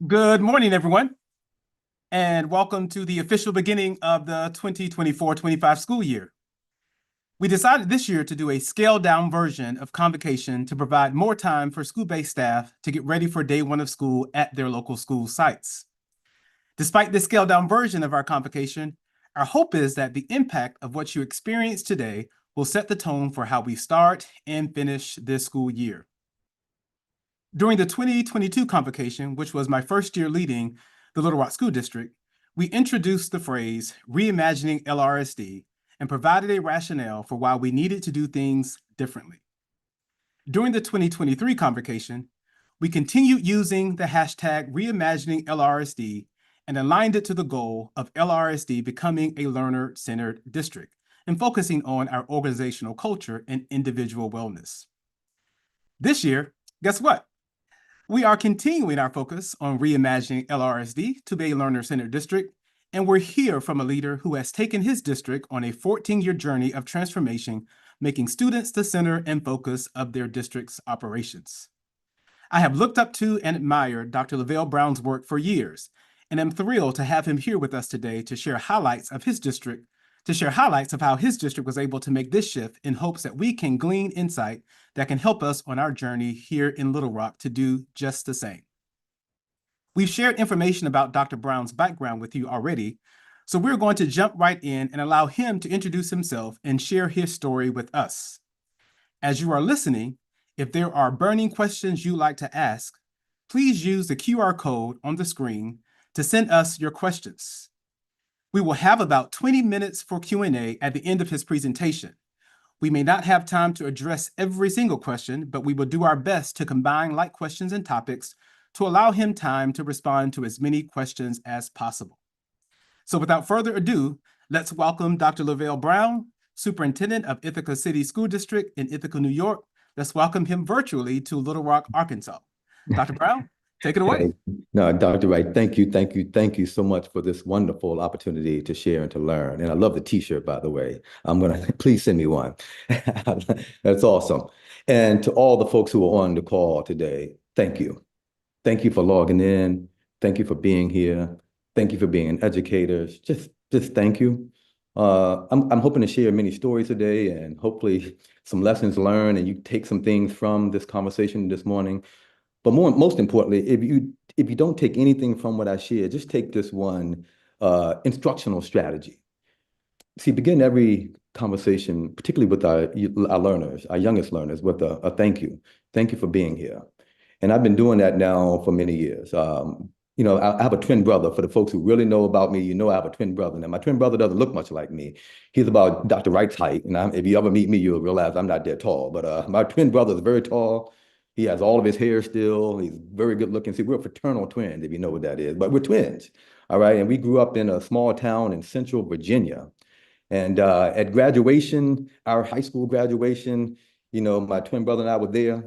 Good morning, everyone, and welcome to the official beginning of the 2024-25 school year. We decided this year to do a scaled-down version of Convocation to provide more time for school-based staff to get ready for day one of school at their local school sites. Despite this scaled-down version of our Convocation, our hope is that the impact of what you experience today will set the tone for how we start and finish this school year. During the 2022 Convocation, which was my first year leading the Little Rock School District, we introduced the phrase Reimagining LRSD and provided a rationale for why we needed to do things differently. During the 2023 Convocation, we continued using the hashtag Reimagining LRSD and aligned it to the goal of LRSD becoming a learner-centered district and focusing on our organizational culture and individual wellness. This year, guess what? We are continuing our focus on reimagining LRSD to be a learner-centered district, and we're here from a leader who has taken his district on a 14-year journey of transformation, making students the center and focus of their district's operations. I have looked up to and admired Dr. Luvelle Brown's work for years, and am thrilled to have him here with us today to share highlights of how his district was able to make this shift in hopes that we can glean insight that can help us on our journey here in Little Rock to do just the same. We've shared information about Dr. Brown's background with you already, so we're going to jump right in and allow him to introduce himself and share his story with us. As you are listening, if there are burning questions you'd like to ask, please use the QR code on the screen to send us your questions. We will have about 20 minutes for Q&A at the end of his presentation. We may not have time to address every single question, but we will do our best to combine like questions and topics to allow him time to respond to as many questions as possible. So without further ado, let's welcome Dr. Luvelle Brown, Superintendent of Ithaca City School District in Ithaca, New York. Let's welcome him virtually to Little Rock, Arkansas. Dr. Brown, take it away. Hey, no, Dr. Wright, thank you so much for this wonderful opportunity to share and to learn. And I love the t-shirt, by the way. Please send me one. That's awesome. And to all the folks who are on the call today, thank you. Thank you for logging in. Thank you for being here. Thank you for being educators. Just thank you. I'm hoping to share many stories today and hopefully some lessons learned, and you take some things from this conversation this morning. But most importantly, if you don't take anything from what I share, just take this one instructional strategy. See, begin every conversation, particularly with our learners, our youngest learners, with a thank you. Thank you for being here. And I've been doing that now for many years. I have a twin brother. For the folks who really know about me, I have a twin brother. Now, my twin brother doesn't look much like me. He's about Dr. Wright's height. And if you ever meet me, you'll realize I'm not that tall. But my twin brother is very tall. He has all of his hair still. He's very good looking. See, we're fraternal twins, if you know what that is. But we're twins, all right? And we grew up in a small town in central Virginia. And at graduation, our high school graduation, my twin brother and I were there.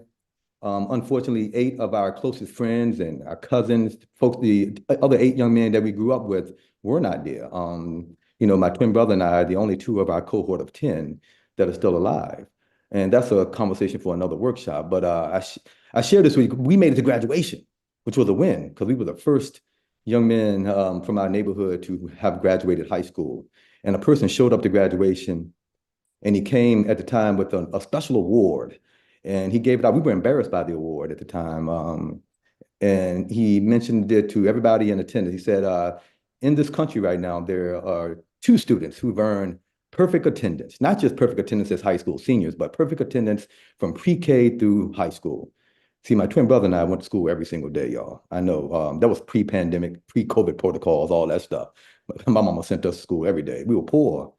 Unfortunately, 8 of our closest friends and our cousins, folks, the other 8 young men that we grew up with were not there. My twin brother and I are the only 2 of our cohort of 10 that are still alive. And that's a conversation for another workshop. But I shared this week, we made it to graduation, which was a win because we were the first young men from our neighborhood to have graduated high school. And a person showed up to graduation, and he came at the time with a special award. And he gave it out. We were embarrassed by the award at the time. And he mentioned it to everybody in attendance. He said, in this country right now, there are 2 students who've earned perfect attendance, not just perfect attendance as high school seniors, but perfect attendance from pre-K through high school. See, my twin brother and I went to school every single day, y'all. I know that was pre-pandemic, pre-COVID protocols, all that stuff. My mama sent us to school every day. We were poor,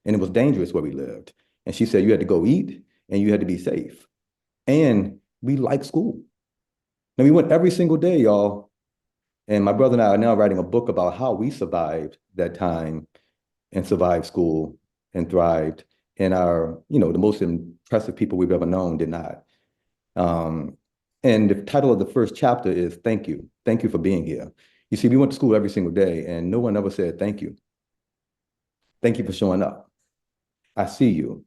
and it was dangerous where we lived. And she said you had to go eat, and you had to be safe. And we liked school. And we went every single day, y'all. And my brother and I are now writing a book about how we survived that time and survived school and thrived. And the most impressive people we've ever known did not. And the title of the first chapter is Thank You. Thank you for being here. You see, we went to school every single day and no one ever said thank you. Thank you for showing up. I see you.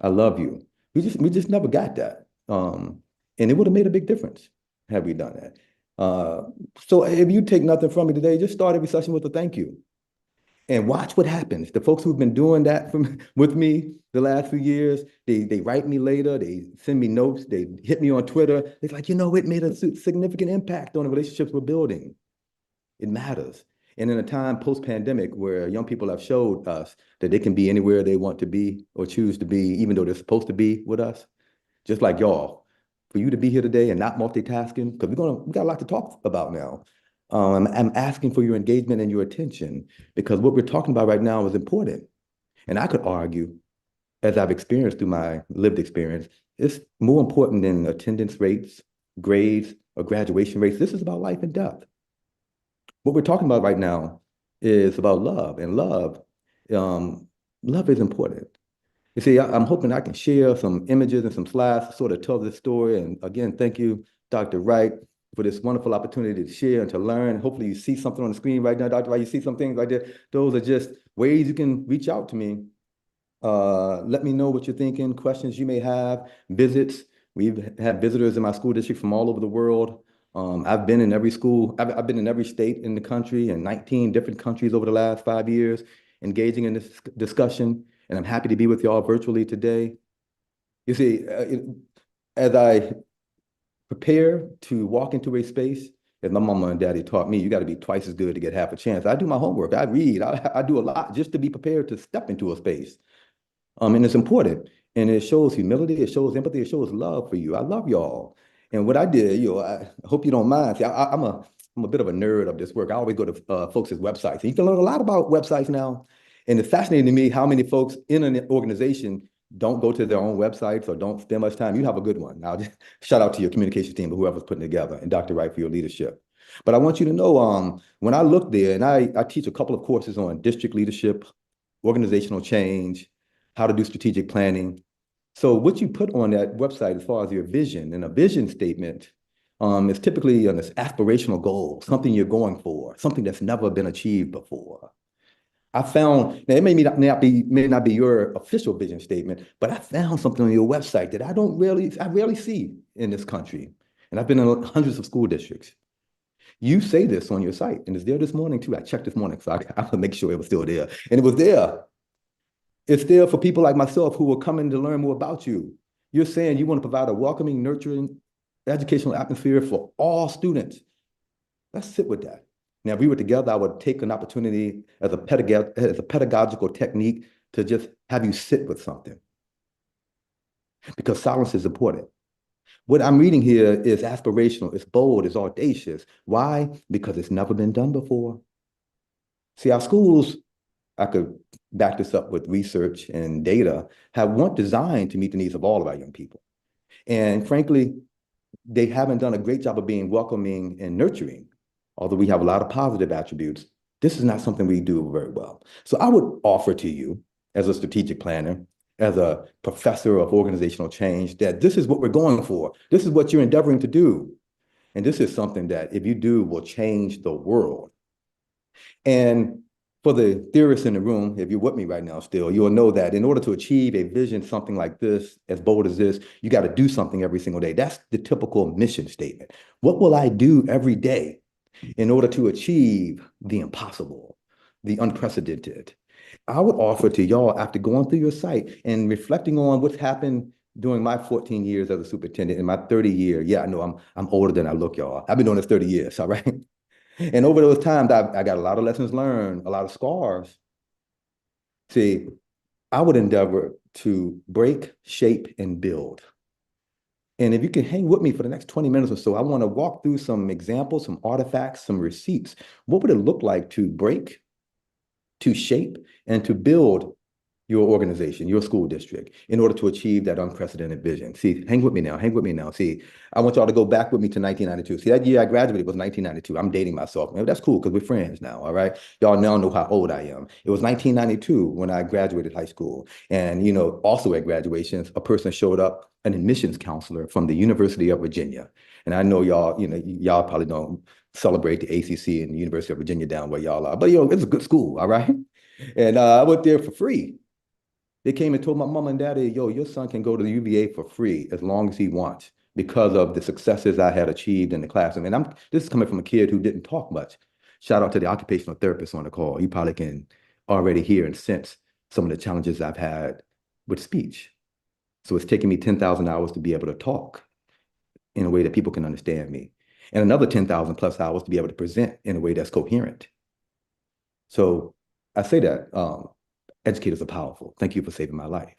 I love you. We just never got that. And it would have made a big difference had we done that. Uh, so if you take nothing from me today, just start every session with a thank you. And watch what happens. The folks who've been doing that with me the last few years, they write me later, they send me notes, they hit me on Twitter. It's like, it made a significant impact on the relationships we're building. It matters. And in a time post-pandemic where young people have showed us that they can be anywhere they want to be or choose to be, even though they're supposed to be with us, just like y'all, for you to be here today and not multitasking, because we got a lot to talk about now. I'm asking for your engagement and your attention because what we're talking about right now is important. And I could argue, as I've experienced through my lived experience, it's more important than attendance rates, grades, or graduation rates. This is about life and death. What we're talking about right now is about love, and love is important. You see, I'm hoping I can share some images and some slides to sort of tell this story. And again, thank you, Dr. Wright, for this wonderful opportunity to share and to learn. Hopefully you see something on the screen right now, Dr. Wright, you see some things right there. Those are just ways you can reach out to me. Let me know what you're thinking, questions you may have, visits. We've had visitors in my school district from all over the world. I've been in every school, I've been in every state in the country and 19 different countries over the last 5 years, engaging in this discussion. And I'm happy to be with y'all virtually today. You see, as I prepare to walk into a space, as my mama and daddy taught me, you got to be twice as good to get half a chance. I do my homework, I read, I do a lot just to be prepared to step into a space. And it's important. And it shows humility, it shows empathy, it shows love for you. I love y'all. And what I did, I hope you don't mind. See, I'm a bit of a nerd of this work. I always go to folks' websites. And you can learn a lot about websites now. And it's fascinating to me how many folks in an organization don't go to their own websites or don't spend much time. You have a good one. Now, just shout out to your communications team or whoever's putting it together, and Dr. Wright for your leadership. But I want you to know, when I look there, and I teach a couple of courses on district leadership, organizational change, how to do strategic planning. So what you put on that website as far as your vision, and a vision statement is typically an aspirational goal, something you're going for, something that's never been achieved before. I found, now it may not be your official vision statement, but I found something on your website that I rarely see in this country. And I've been in hundreds of school districts. You say this on your site, and it's there this morning too. I checked this morning, so I want to make sure it was still there. And it was there. It's there for people like myself who are coming to learn more about you. You're saying you want to provide a welcoming, nurturing educational atmosphere for all students. Let's sit with that. Now, if we were together, I would take an opportunity as a pedagogical technique to just have you sit with something, because silence is important. What I'm reading here is aspirational, it's bold, it's audacious. Why? Because it's never been done before. See, our schools, I could back this up with research and data, weren't designed to meet the needs of all of our young people. And frankly, they haven't done a great job of being welcoming and nurturing. Although we have a lot of positive attributes, this is not something we do very well. So I would offer to you, as a strategic planner, as a professor of organizational change, that this is what we're going for. This is what you're endeavoring to do. And this is something that, if you do, will change the world. And for the theorists in the room, if you're with me right now still, you'll know that in order to achieve a vision, something like this, as bold as this, you got to do something every single day. That's the typical mission statement. What will I do every day in order to achieve the impossible, the unprecedented? I would offer to y'all, after going through your site and reflecting on what's happened during my 14 years as a superintendent, in my 30 year, yeah, I know I'm older than I look, y'all. I've been doing this 30 years, all right? And over those times, I got a lot of lessons learned, a lot of scars. See, I would endeavor to break, shape, and build. And if you can hang with me for the next 20 minutes or so, I want to walk through some examples, some artifacts, some receipts. What would it look like to break, to shape, and to build your organization, your school district, in order to achieve that unprecedented vision? See, hang with me now, hang with me now. See, I want y'all to go back with me to 1992. See, that year I graduated was 1992. I'm dating myself. That's cool because we're friends now, all right? Y'all now know how old I am. It was 1992 when I graduated high school. And, also at graduations, a person showed up, an admissions counselor from the University of Virginia. And I know y'all probably don't celebrate the ACC and the University of Virginia down where y'all are, but it's a good school, all right? And I went there for free. They came and told my mom and daddy, yo, your son can go to the UVA for free as long as he wants. because of the successes I had achieved in the classroom. And this is coming from a kid who didn't talk much. Shout out to the occupational therapist on the call. You probably can already hear and sense some of the challenges I've had with speech. So it's taken me 10,000 hours to be able to talk in a way that people can understand me, and another 10,000 plus hours to be able to present in a way that's coherent. So I say that educators are powerful. Thank you for saving my life.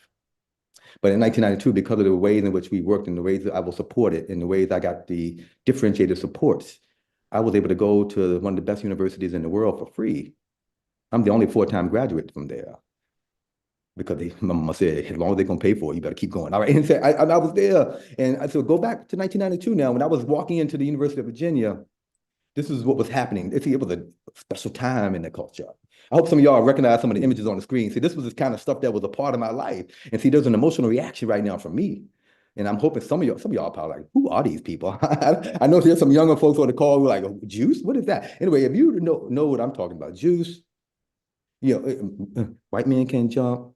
But in 1992, because of the ways in which we worked and the ways that I was supported and the ways I got the differentiated supports, I was able to go to one of the best universities in the world for free. I'm the only four-time graduate from there because my mama said, as long as they're going to pay for it, you better keep going. All right. And so I was there. And so go back to 1992 now, when I was walking into the University of Virginia, this is what was happening. It was a special time in the culture. I hope some of y'all recognize some of the images on the screen. See, this was the kind of stuff that was a part of my life. And see, there's an emotional reaction right now from me. And I'm hoping some of y'all are probably like, who are these people? I know there's some younger folks on the call who are like, oh, Juice? What is that? Anyway, if you know what I'm talking about, Juice, White Men Can't Jump,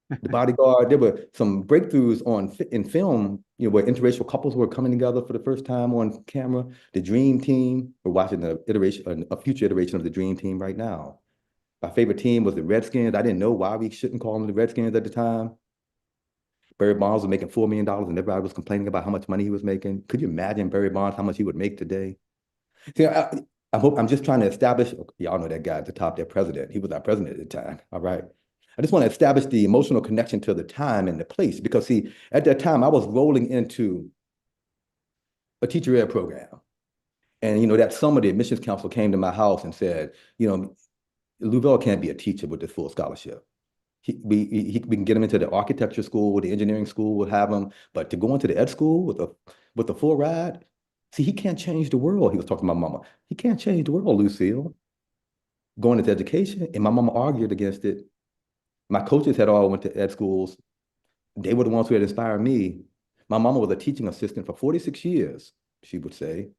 The Bodyguard. There were some breakthroughs in film, where interracial couples were coming together for the first time on camera. The Dream Team. We're watching a future iteration of the Dream Team right now. My favorite team was the Redskins. I didn't know why we shouldn't call them the Redskins at the time. Barry Bonds was making $4 million, and everybody was complaining about how much money he was making. Could you imagine Barry Bonds, how much he would make today? See, I'm just trying to establish, y'all know that guy at the top, their president. He was our president at the time, all right? I just want to establish the emotional connection to the time and the place, because see, at that time, I was rolling into a teacher ed program. And, that summer, the admissions counselor came to my house and said, Luvelle can't be a teacher with this full scholarship. We can get him into the architecture school, the engineering school, we'll have him, but to go into the ed school with a full ride, see, he can't change the world. He was talking to my mama. He can't change the world, Lucille. Going into education, and my mama argued against it. My coaches had all went to ed schools. They were the ones who had inspired me. My mama was a teaching assistant for 46 years, she would say.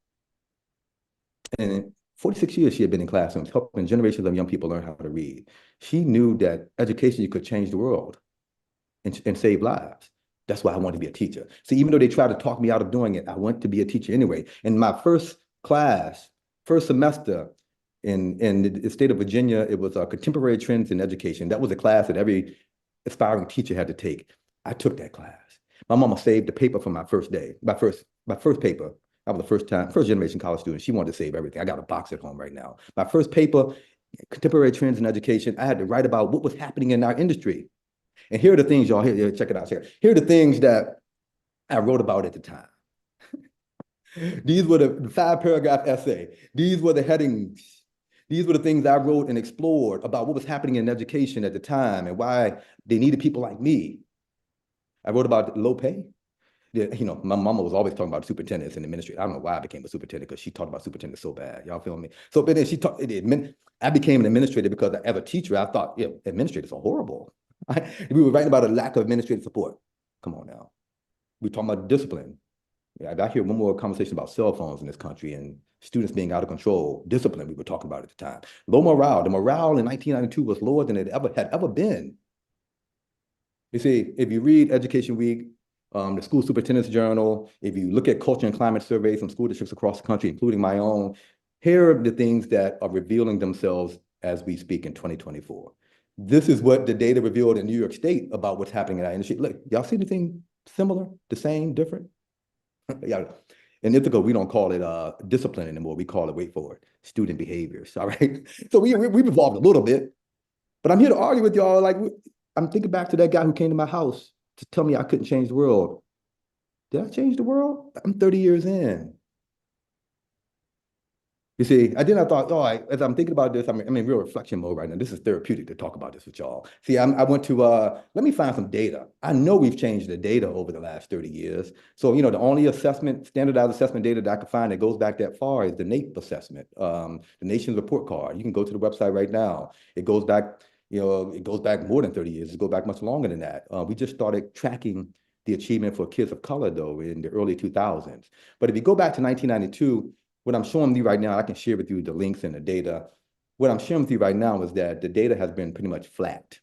And in 46 years she had been in classrooms, helping generations of young people learn how to read. She knew that education could change the world and save lives. That's why I wanted to be a teacher. See, even though they tried to talk me out of doing it, I wanted to be a teacher anyway. In my first semester in the state of Virginia, it was Contemporary Trends in Education. That was a class that every aspiring teacher had to take. I took that class. My mama saved the paper for my first day. My first paper. I was the first generation college student. She wanted to save everything. I got a box at home right now. My first paper, Contemporary Trends in Education, I had to write about what was happening in our industry. And here are the things, y'all, here, check it out. Here are the things that I wrote about at the time. These were the 5-paragraph essay. These were the headings. These were the things I wrote and explored about what was happening in education at the time and why they needed people like me. I wrote about low pay. My mama was always talking about superintendents and administrators. I don't know why I became a superintendent, because she talked about superintendents so bad. Y'all feel me? So, but then I became an administrator because as a teacher, I thought, administrators are horrible. We were writing about a lack of administrative support. Come on now. We're talking about discipline. I hear one more conversation about cell phones in this country and students being out of control. Discipline, we were talking about at the time. Low morale. The morale in 1992 was lower than it had ever been. You see, if you read Education Week, the School Superintendent's Journal, if you look at culture and climate surveys from school districts across the country, including my own, here are the things that are revealing themselves as we speak in 2024. This is what the data revealed in New York State about what's happening in our industry. Look, y'all see anything similar, the same, different? Yeah. In Ithaca, we don't call it discipline anymore. We call it, wait for it, student behaviors, all right? So we've evolved a little bit, but I'm here to argue with y'all. Like, I'm thinking back to that guy who came to my house to tell me I couldn't change the world. Did I change the world? I'm 30 years in. You see, I thought, as I'm thinking about this, I'm in real reflection mode right now. This is therapeutic to talk about this with y'all. See, I went to, let me find some data. I know we've changed the data over the last 30 years. So, the only standardized assessment data that I could find that goes back that far is the NAEP assessment, the Nation's Report Card. You can go to the website right now. It goes back, it goes back more than 30 years. It goes back much longer than that. We just started tracking the achievement for kids of color, though, in the early 2000s. But if you go back to 1992, what I'm showing you right now, I can share with you the links and the data. What I'm sharing with you right now is that the data has been pretty much flat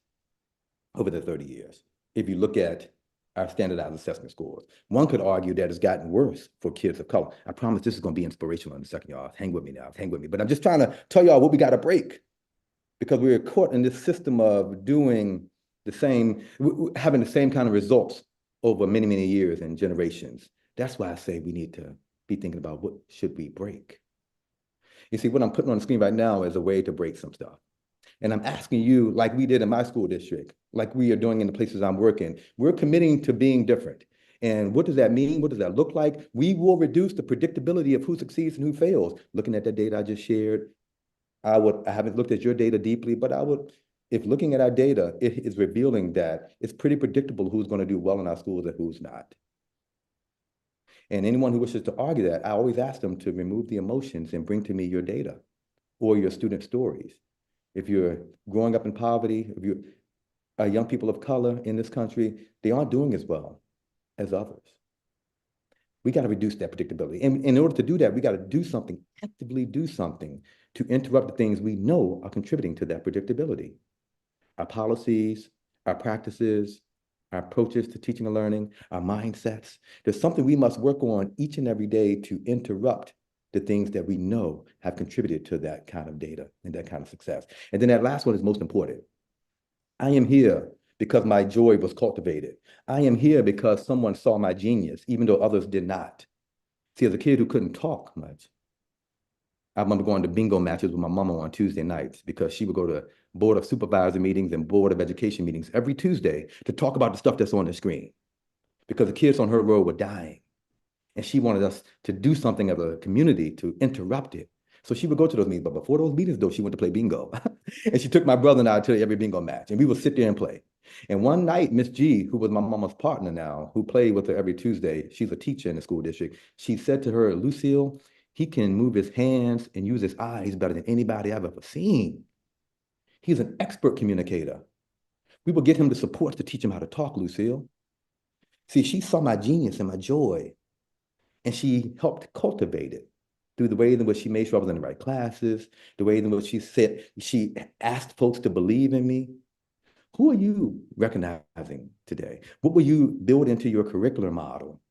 over the 30 years. If you look at our standardized assessment scores. One could argue that it's gotten worse for kids of color. I promise this is going to be inspirational in a second, y'all. Hang with me now, hang with me. But I'm just trying to tell y'all what we got to break, because we're caught in this system of doing the same, having the same kind of results over many, many years and generations. That's why I say we need to be thinking about what should we break. You see, what I'm putting on the screen right now is a way to break some stuff. And I'm asking you, like we did in my school district, like we are doing in the places I'm working, we're committing to being different. And what does that mean? What does that look like? We will reduce the predictability of who succeeds and who fails. Looking at that data I just shared, I haven't looked at your data deeply, but if looking at our data, it is revealing that it's pretty predictable who's going to do well in our schools and who's not. And anyone who wishes to argue that, I always ask them to remove the emotions and bring to me your data or your student stories. If you're growing up in poverty, if you are young people of color in this country, they aren't doing as well as others. We got to reduce that predictability. And in order to do that, we got to do something, actively do something to interrupt the things we know are contributing to that predictability. Our policies, our practices, our approaches to teaching and learning, our mindsets. There's something we must work on each and every day to interrupt the things that we know have contributed to that kind of data and that kind of success. And then that last one is most important. I am here because my joy was cultivated. I am here because someone saw my genius, even though others did not. See, as a kid who couldn't talk much, I remember going to bingo matches with my mama on Tuesday nights because she would go to Board of Supervisor meetings and Board of Education meetings every Tuesday to talk about the stuff that's on the screen, because the kids on her row were dying. And she wanted us to do something as a community to interrupt it. So she would go to those meetings. But before those meetings, though, she went to play bingo. And she took my brother and I to every bingo match. And we would sit there and play. And one night, Miss G, who was my mama's partner now, who played with her every Tuesday, she's a teacher in the school district, she said to her, Lucille, he can move his hands and use his eyes better than anybody I've ever seen. He's an expert communicator. We will get him the support to teach him how to talk, Lucille. See, she saw my genius and my joy. And she helped cultivate it through the way in which she made sure I was in the right classes, the way in which she asked folks to believe in me. Who are you recognizing today? What will you build into your curricular model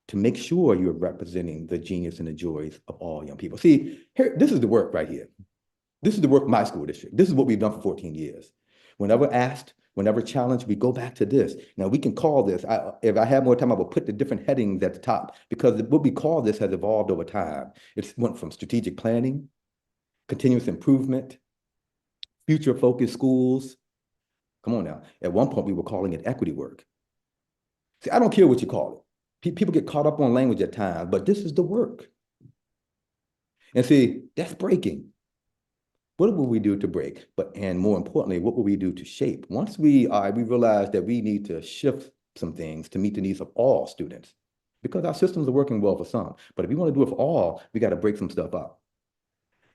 to make sure you're representing the genius and the joys of all young people? See, here, this is the work right here. This is the work of my school district. This is what we've done for 14 years. Whenever asked, whenever challenged, we go back to this. Now we can call this, if I had more time, I would put the different headings at the top, because what we call this has evolved over time. It went from strategic planning, continuous improvement, future-focused schools. Come on now. At one point, we were calling it equity work. See, I don't care what you call it. People get caught up on language at times, but this is the work. And see, that's breaking. What will we do to break? And more importantly, what will we do to shape? Once we realize that we need to shift some things to meet the needs of all students, because our systems are working well for some. But if we want to do it for all, we got to break some stuff up.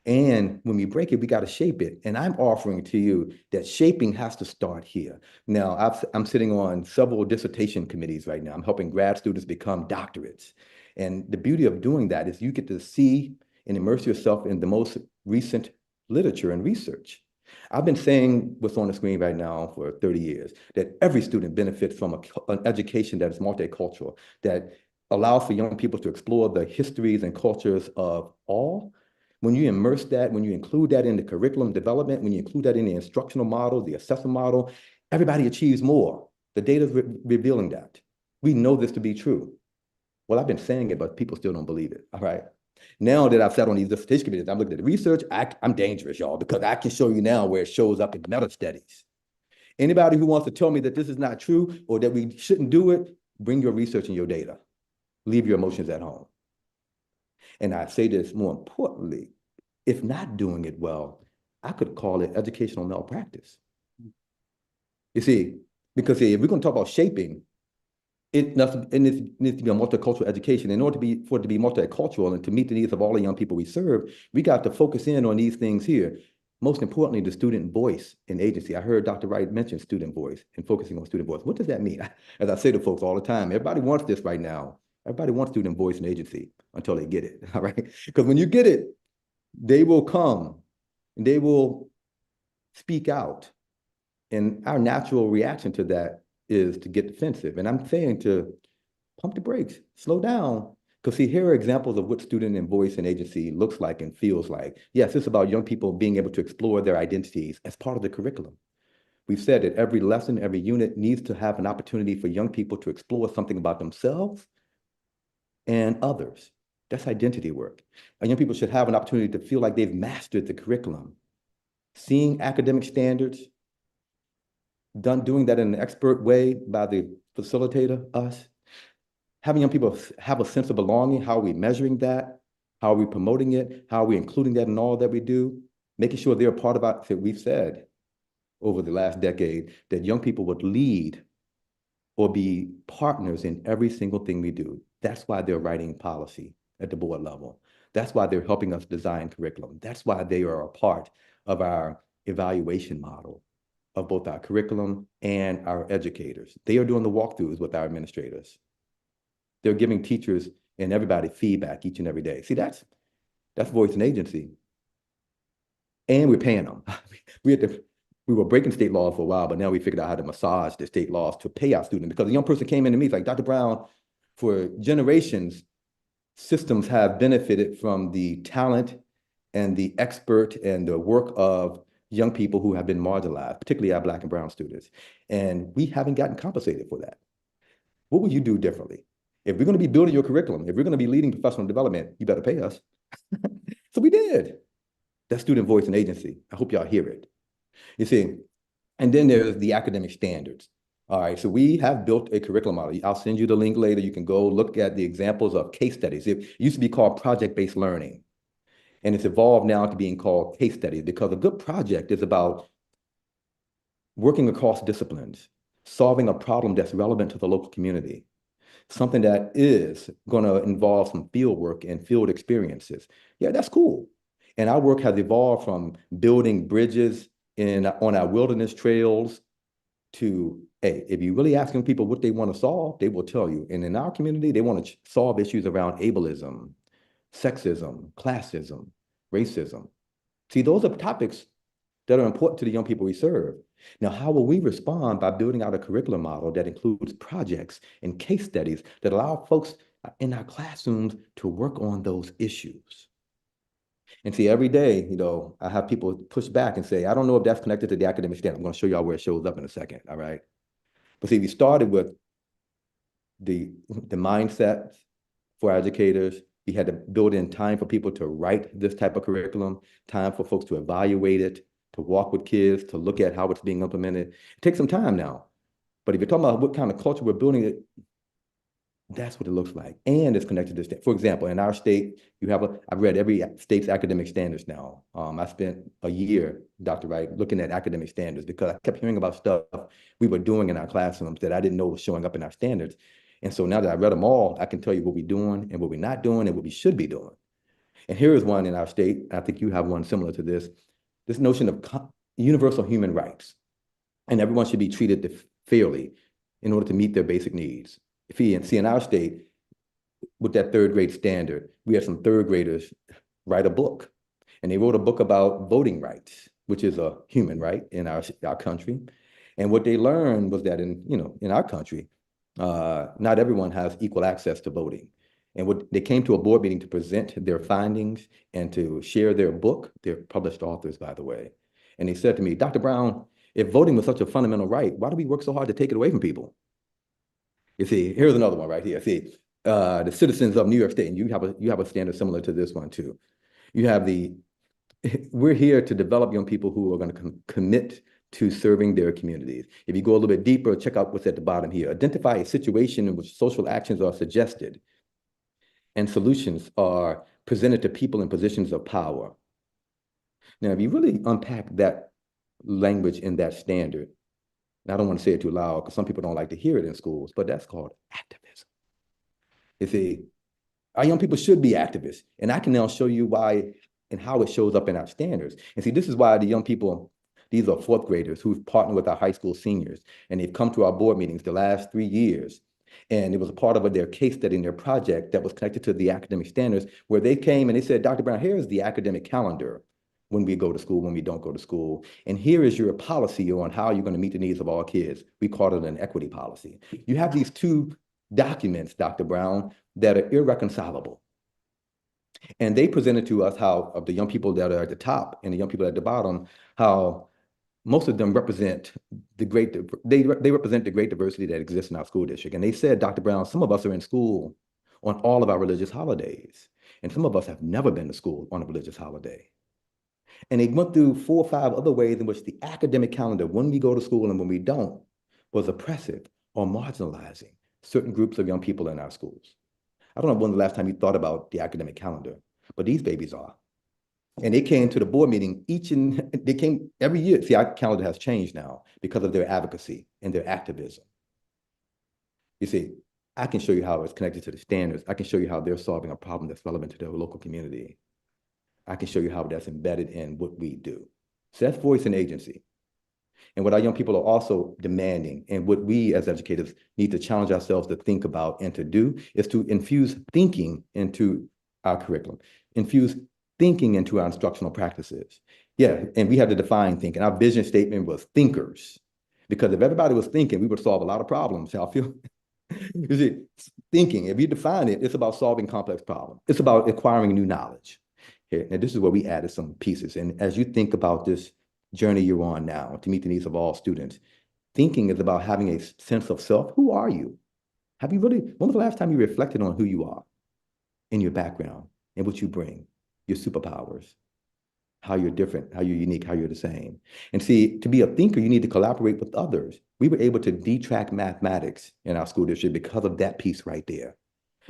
And when we break it, we got to shape it. And I'm offering to you that shaping has to start here. Now, I'm sitting on several dissertation committees right now. I'm helping grad students become doctorates. And the beauty of doing that is you get to see and immerse yourself in the most recent literature and research. I've been saying what's on the screen right now for 30 years, that every student benefits from an education that is multicultural, that allows for young people to explore the histories and cultures of all. When you immerse that, when you include that in the curriculum development, when you include that in the instructional model, the assessment model, everybody achieves more. The data is revealing that. We know this to be true. Well, I've been saying it, but people still don't believe it, all right? Now that I've sat on these dissertation committees, I'm looking at the research, I'm dangerous, y'all, because I can show you now where it shows up in meta studies. Anybody who wants to tell me that this is not true or that we shouldn't do it, bring your research and your data. Leave your emotions at home. And I say this more importantly, if not doing it well, I could call it educational malpractice. You see, because if we're going to talk about shaping, it needs to be a multicultural education. In order for it to be multicultural and to meet the needs of all the young people we serve, we got to focus in on these things here. Most importantly, the student voice and agency. I heard Dr. Wright mention student voice and focusing on student voice. What does that mean? As I say to folks all the time, everybody wants this right now. Everybody wants student voice and agency until they get it, all right? Because when you get it, they will come and they will speak out. And our natural reaction to that is to get defensive. And I'm saying to pump the brakes, slow down. Because see, here are examples of what student and voice and agency looks like and feels like. Yes, it's about young people being able to explore their identities as part of the curriculum. We've said that every lesson, every unit needs to have an opportunity for young people to explore something about themselves and others. That's identity work. And young people should have an opportunity to feel like they've mastered the curriculum. Seeing academic standards, doing that in an expert way by the facilitator, us. Having young people have a sense of belonging. How are we measuring that? How are we promoting it? How are we including that in all that we do? Making sure they're a part of it. That we've said over the last decade that young people would lead or be partners in every single thing we do. That's why they're writing policy at the board level. That's why they're helping us design curriculum. That's why they are a part of our evaluation model of both our curriculum and our educators. They are doing the walkthroughs with our administrators. They're giving teachers and everybody feedback each and every day. See, that's voice and agency. And we're paying them. We were breaking state laws for a while, but now we figured out how to massage the state laws to pay our students. Because a young person came into me, like, Dr. Brown, for generations, systems have benefited from the talent and the expert and the work of young people who have been marginalized, particularly our Black and Brown students. And we haven't gotten compensated for that. What would you do differently? If we're going to be building your curriculum, if we're going to be leading professional development, you better pay us. So we did. That's student voice and agency. I hope y'all hear it. You see, and then there's the academic standards. All right, so we have built a curriculum model. I'll send you the link later. You can go look at the examples of case studies. It used to be called project-based learning, and it's evolved now to being called case studies because a good project is about working across disciplines, solving a problem that's relevant to the local community, something that is going to involve some field work and field experiences. Yeah, that's cool. And our work has evolved from building bridges on our wilderness trails to, hey, if you really asking people what they want to solve, they will tell you. And in our community, they want to solve issues around ableism, sexism, classism, racism. See, those are topics that are important to the young people we serve. Now, how will we respond? By building out a curriculum model that includes projects and case studies that allow folks in our classrooms to work on those issues. And see, every day, I have people push back and say, I don't know if that's connected to the academic standard. I'm going to show y'all where it shows up in a second, all right? But see, we started with the mindset for educators. We had to build in time for people to write this type of curriculum, time for folks to evaluate it, to walk with kids, to look at how it's being implemented. It takes some time now. But if you're talking about what kind of culture we're building, that's what it looks like. And it's connected to state. For example, in our state, I've read every state's academic standards now. I spent a year, Dr. Wright, looking at academic standards because I kept hearing about stuff we were doing in our classrooms that I didn't know was showing up in our standards. And so now that I read them all, I can tell you what we're doing and what we're not doing and what we should be doing. And here is one in our state. I think you have one similar to this notion of universal human rights. And everyone should be treated fairly in order to meet their basic needs. See, in our state, with that third grade standard, we had some third graders write a book. And they wrote a book about voting rights, which is a human right in our country. And what they learned was that in our country, not everyone has equal access to voting. And they came to a board meeting to present their findings and to share their book. They're published authors, by the way. And they said to me, Dr. Brown, if voting was such a fundamental right, why do we work so hard to take it away from people? You see, here's another one right here. See, the citizens of New York State, and you have a standard similar to this one too. You have we're here to develop young people who are going to commit to serving their communities. If you go a little bit deeper, check out what's at the bottom here. Identify a situation in which social actions are suggested and solutions are presented to people in positions of power. Now, if you really unpack that language in that standard, and I don't want to say it too loud because some people don't like to hear it in schools, but that's called activism. You see, our young people should be activists. And I can now show you why and how it shows up in our standards. And see, this is why the young people, these are fourth graders who've partnered with our high school seniors, and they've come to our board meetings the last 3 years. And it was a part of their case study in their project that was connected to the academic standards, where they came and they said, Dr. Brown, here's the academic calendar when we go to school, when we don't go to school. And here is your policy on how you're going to meet the needs of all kids. We call it an equity policy. You have these two documents, Dr. Brown, that are irreconcilable. And they presented to us how, of the young people that are at the top and the young people at the bottom, how most of them represent the they represent the great diversity that exists in our school district. And they said, Dr. Brown, some of us are in school on all of our religious holidays. And some of us have never been to school on a religious holiday. And they went through 4 or 5 other ways in which the academic calendar, when we go to school and when we don't, was oppressive or marginalizing certain groups of young people in our schools. I don't know when the last time you thought about the academic calendar, but these babies are. And they came to the board meeting they came every year. See, our calendar has changed now because of their advocacy and their activism. You see, I can show you how it's connected to the standards. I can show you how they're solving a problem that's relevant to their local community. I can show you how that's embedded in what we do. So that's voice and agency. And what our young people are also demanding, and what we as educators need to challenge ourselves to think about and to do, is to infuse thinking into our curriculum, infuse thinking into our instructional practices. Yeah, and we had to define thinking. Our vision statement was thinkers, because if everybody was thinking, we would solve a lot of problems. How I feel. You see, thinking, if you define it, it's about solving complex problems. It's about acquiring new knowledge. Okay, and this is where we added some pieces. And as you think about this journey you're on now to meet the needs of all students, thinking is about having a sense of self. Who are you? When was the last time you reflected on who you are in your background and what you bring, your superpowers, how you're different, how you're unique, how you're the same? And see, to be a thinker, you need to collaborate with others. We were able to detrack mathematics in our school district because of that piece right there.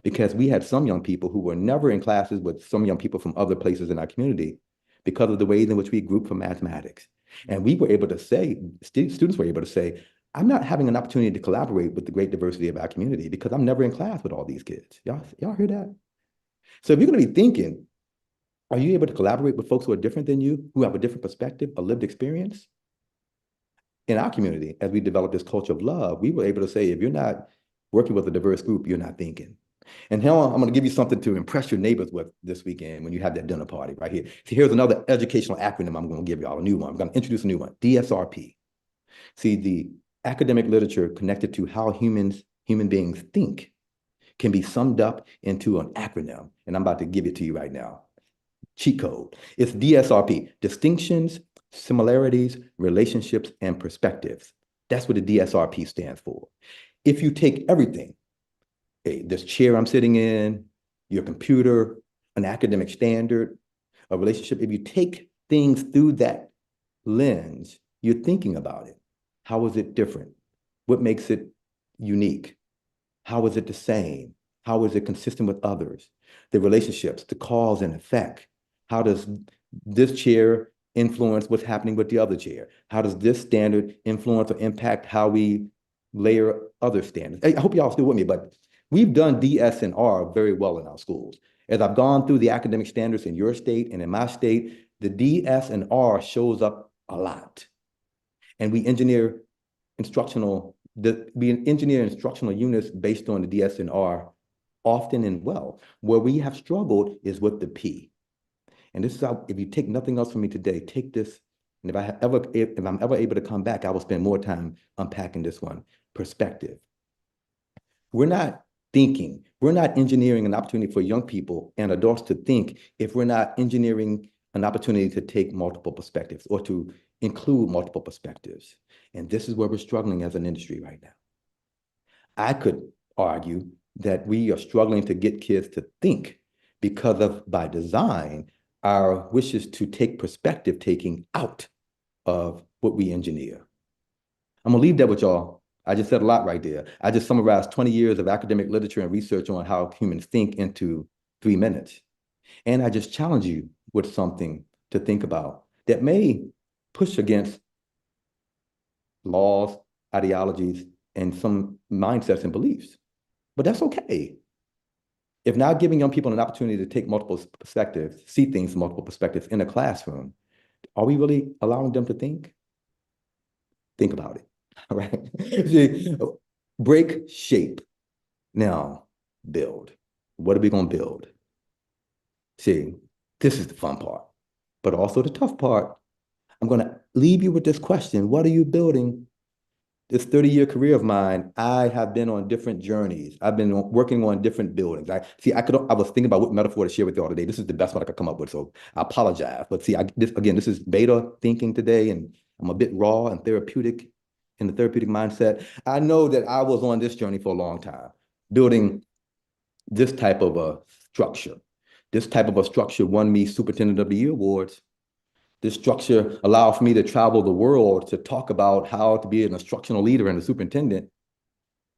Because we had some young people who were never in classes with some young people from other places in our community because of the ways in which we group for mathematics. And we were able to say, students were able to say, I'm not having an opportunity to collaborate with the great diversity of our community because I'm never in class with all these kids. Y'all hear that? So if you're going to be thinking, are you able to collaborate with folks who are different than you, who have a different perspective, a lived experience? In our community, as we developed this culture of love, we were able to say, if you're not working with a diverse group, you're not thinking. And here I'm going to give you something to impress your neighbors with this weekend when you have that dinner party right here. So here's another educational acronym I'm going to give y'all, a new one. I'm going to introduce a new one, DSRP. See, the academic literature connected to how human beings think can be summed up into an acronym. And I'm about to give it to you right now. Cheat code. It's DSRP, distinctions, similarities, relationships, and perspectives. That's what the DSRP stands for. If you take everything, this chair I'm sitting in, your computer, an academic standard, a relationship, if you take things through that lens, you're thinking about it. How is it different? What makes it unique? How is it the same? How is it consistent with others? The relationships, the cause and effect. How does this chair influence what's happening with the other chair? How does this standard influence or impact how we layer other standards? I hope y'all still with me, but we've done DS and R very well in our schools. As I've gone through the academic standards in your state and in my state, the DS and R shows up a lot. And we engineer instructional units based on the DS and R often and well. Where we have struggled is with the P. And this is how, if you take nothing else from me today, take this. And if I'm ever able to come back, I will spend more time unpacking this one. Perspective. We're not thinking. We're not engineering an opportunity for young people and adults to think if we're not engineering an opportunity to take multiple perspectives or to include multiple perspectives. And this is where we're struggling as an industry right now. I could argue that we are struggling to get kids to think because of, by design, our wishes to take perspective taking out of what we engineer. I'm gonna leave that with y'all. I just said a lot right there. I just summarized 20 years of academic literature and research on how humans think into 3 minutes. And I just challenge you with something to think about that may push against laws, ideologies, and some mindsets and beliefs. But that's okay. If not giving young people an opportunity to take multiple perspectives, see things from multiple perspectives in a classroom, are we really allowing them to think? Think about it, all right? See, break, shape, now build. What are we gonna build? See, this is the fun part. but also the tough part. I'm going to leave you with this question. What are you building? This 30-year career of mine, I have been on different journeys. I've been working on different buildings. I was thinking about what metaphor to share with you all today. This is the best one I could come up with, so I apologize. But see, this is beta thinking today, and I'm a bit raw and therapeutic in the therapeutic mindset. I know that I was on this journey for a long time, building this type of a structure. This type of a structure won me Superintendent of the Year awards. This structure allowed for me to travel the world to talk about how to be an instructional leader and a superintendent.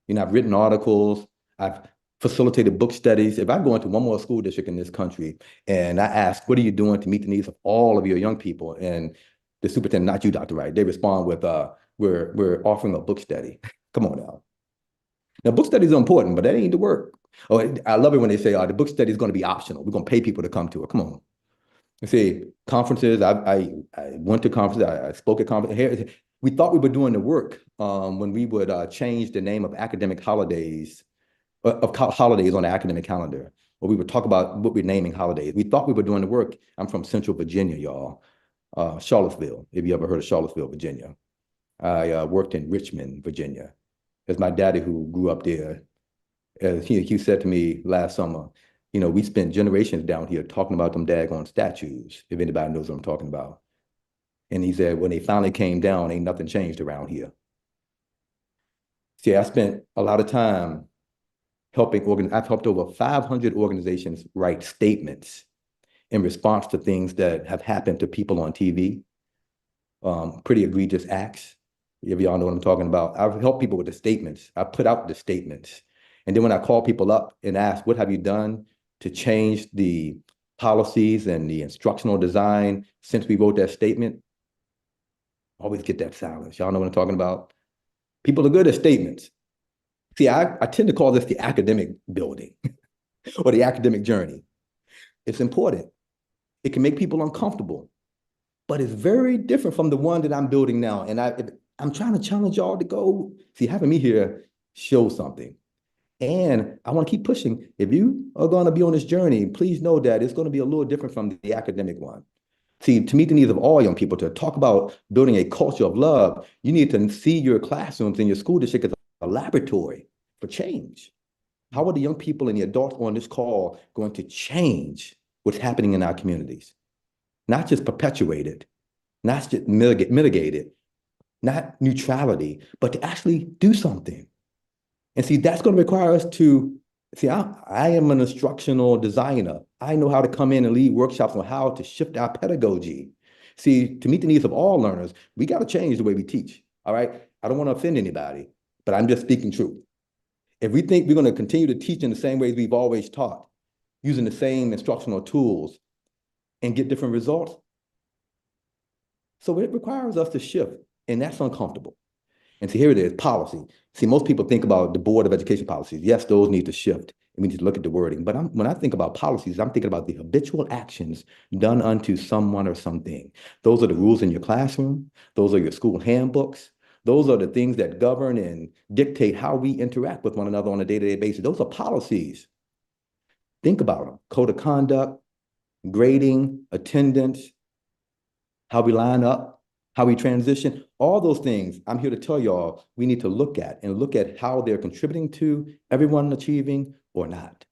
You know, I've written articles, I've facilitated book studies. If I go into one more school district in this country and I ask, what are you doing to meet the needs of all of your young people? And the superintendent, not you, Dr. Wright, they respond with, we're offering a book study. Come on now. Now, book studies are important, but that ain't the work. Oh, I love it when they say, the book study is going to be optional. We're going to pay people to come to it. Come on. You see, conferences, I went to conferences, I spoke at conferences. We thought we were doing the work when we would change the name of academic holidays, holidays on the academic calendar, or we would talk about what we're naming holidays. We thought we were doing the work. I'm from Central Virginia, y'all. Charlottesville, if you ever heard of Charlottesville, Virginia. I worked in Richmond, Virginia. It's my daddy who grew up there. He said to me last summer, you know, we spent generations down here talking about them daggone statues, if anybody knows what I'm talking about. And he said, when they finally came down, ain't nothing changed around here. See, I spent a lot of time I've helped over 500 organizations write statements in response to things that have happened to people on TV, pretty egregious acts. If y'all know what I'm talking about. I've helped people with the statements. I put out the statements. And then when I call people up and ask, what have you done to change the policies and the instructional design since we wrote that statement? Always get that silence. Y'all know what I'm talking about? People are good at statements. See, I tend to call this the academic building or the academic journey. It's important. It can make people uncomfortable, but it's very different from the one that I'm building now. And I'm trying to challenge y'all to go, see, having me here shows something. And I want to keep pushing. If you are going to be on this journey, please know that it's going to be a little different from the academic one. See, to meet the needs of all young people, to talk about building a culture of love, you need to see your classrooms and your school district as a laboratory for change. How are the young people and the adults on this call going to change what's happening in our communities? Not just perpetuate it, not just mitigate it, not neutrality, but to actually do something. And see, that's going to require us to, see, I am an instructional designer. I know how to come in and lead workshops on how to shift our pedagogy. See, to meet the needs of all learners, we got to change the way we teach, all right? I don't want to offend anybody, but I'm just speaking truth. If we think we're going to continue to teach in the same ways we've always taught, using the same instructional tools and get different results, so it requires us to shift, and that's uncomfortable. And see, here it is, policy. See, most people think about the Board of Education policies. Yes, those need to shift, and we need to look at the wording. But when I think about policies, I'm thinking about the habitual actions done unto someone or something. Those are the rules in your classroom. Those are your school handbooks. Those are the things that govern and dictate how we interact with one another on a day-to-day basis. Those are policies. Think about them. Code of conduct, grading, attendance, how we line up, how we transition, all those things I'm here to tell y'all we need to look at and look at how they're contributing to everyone achieving or not.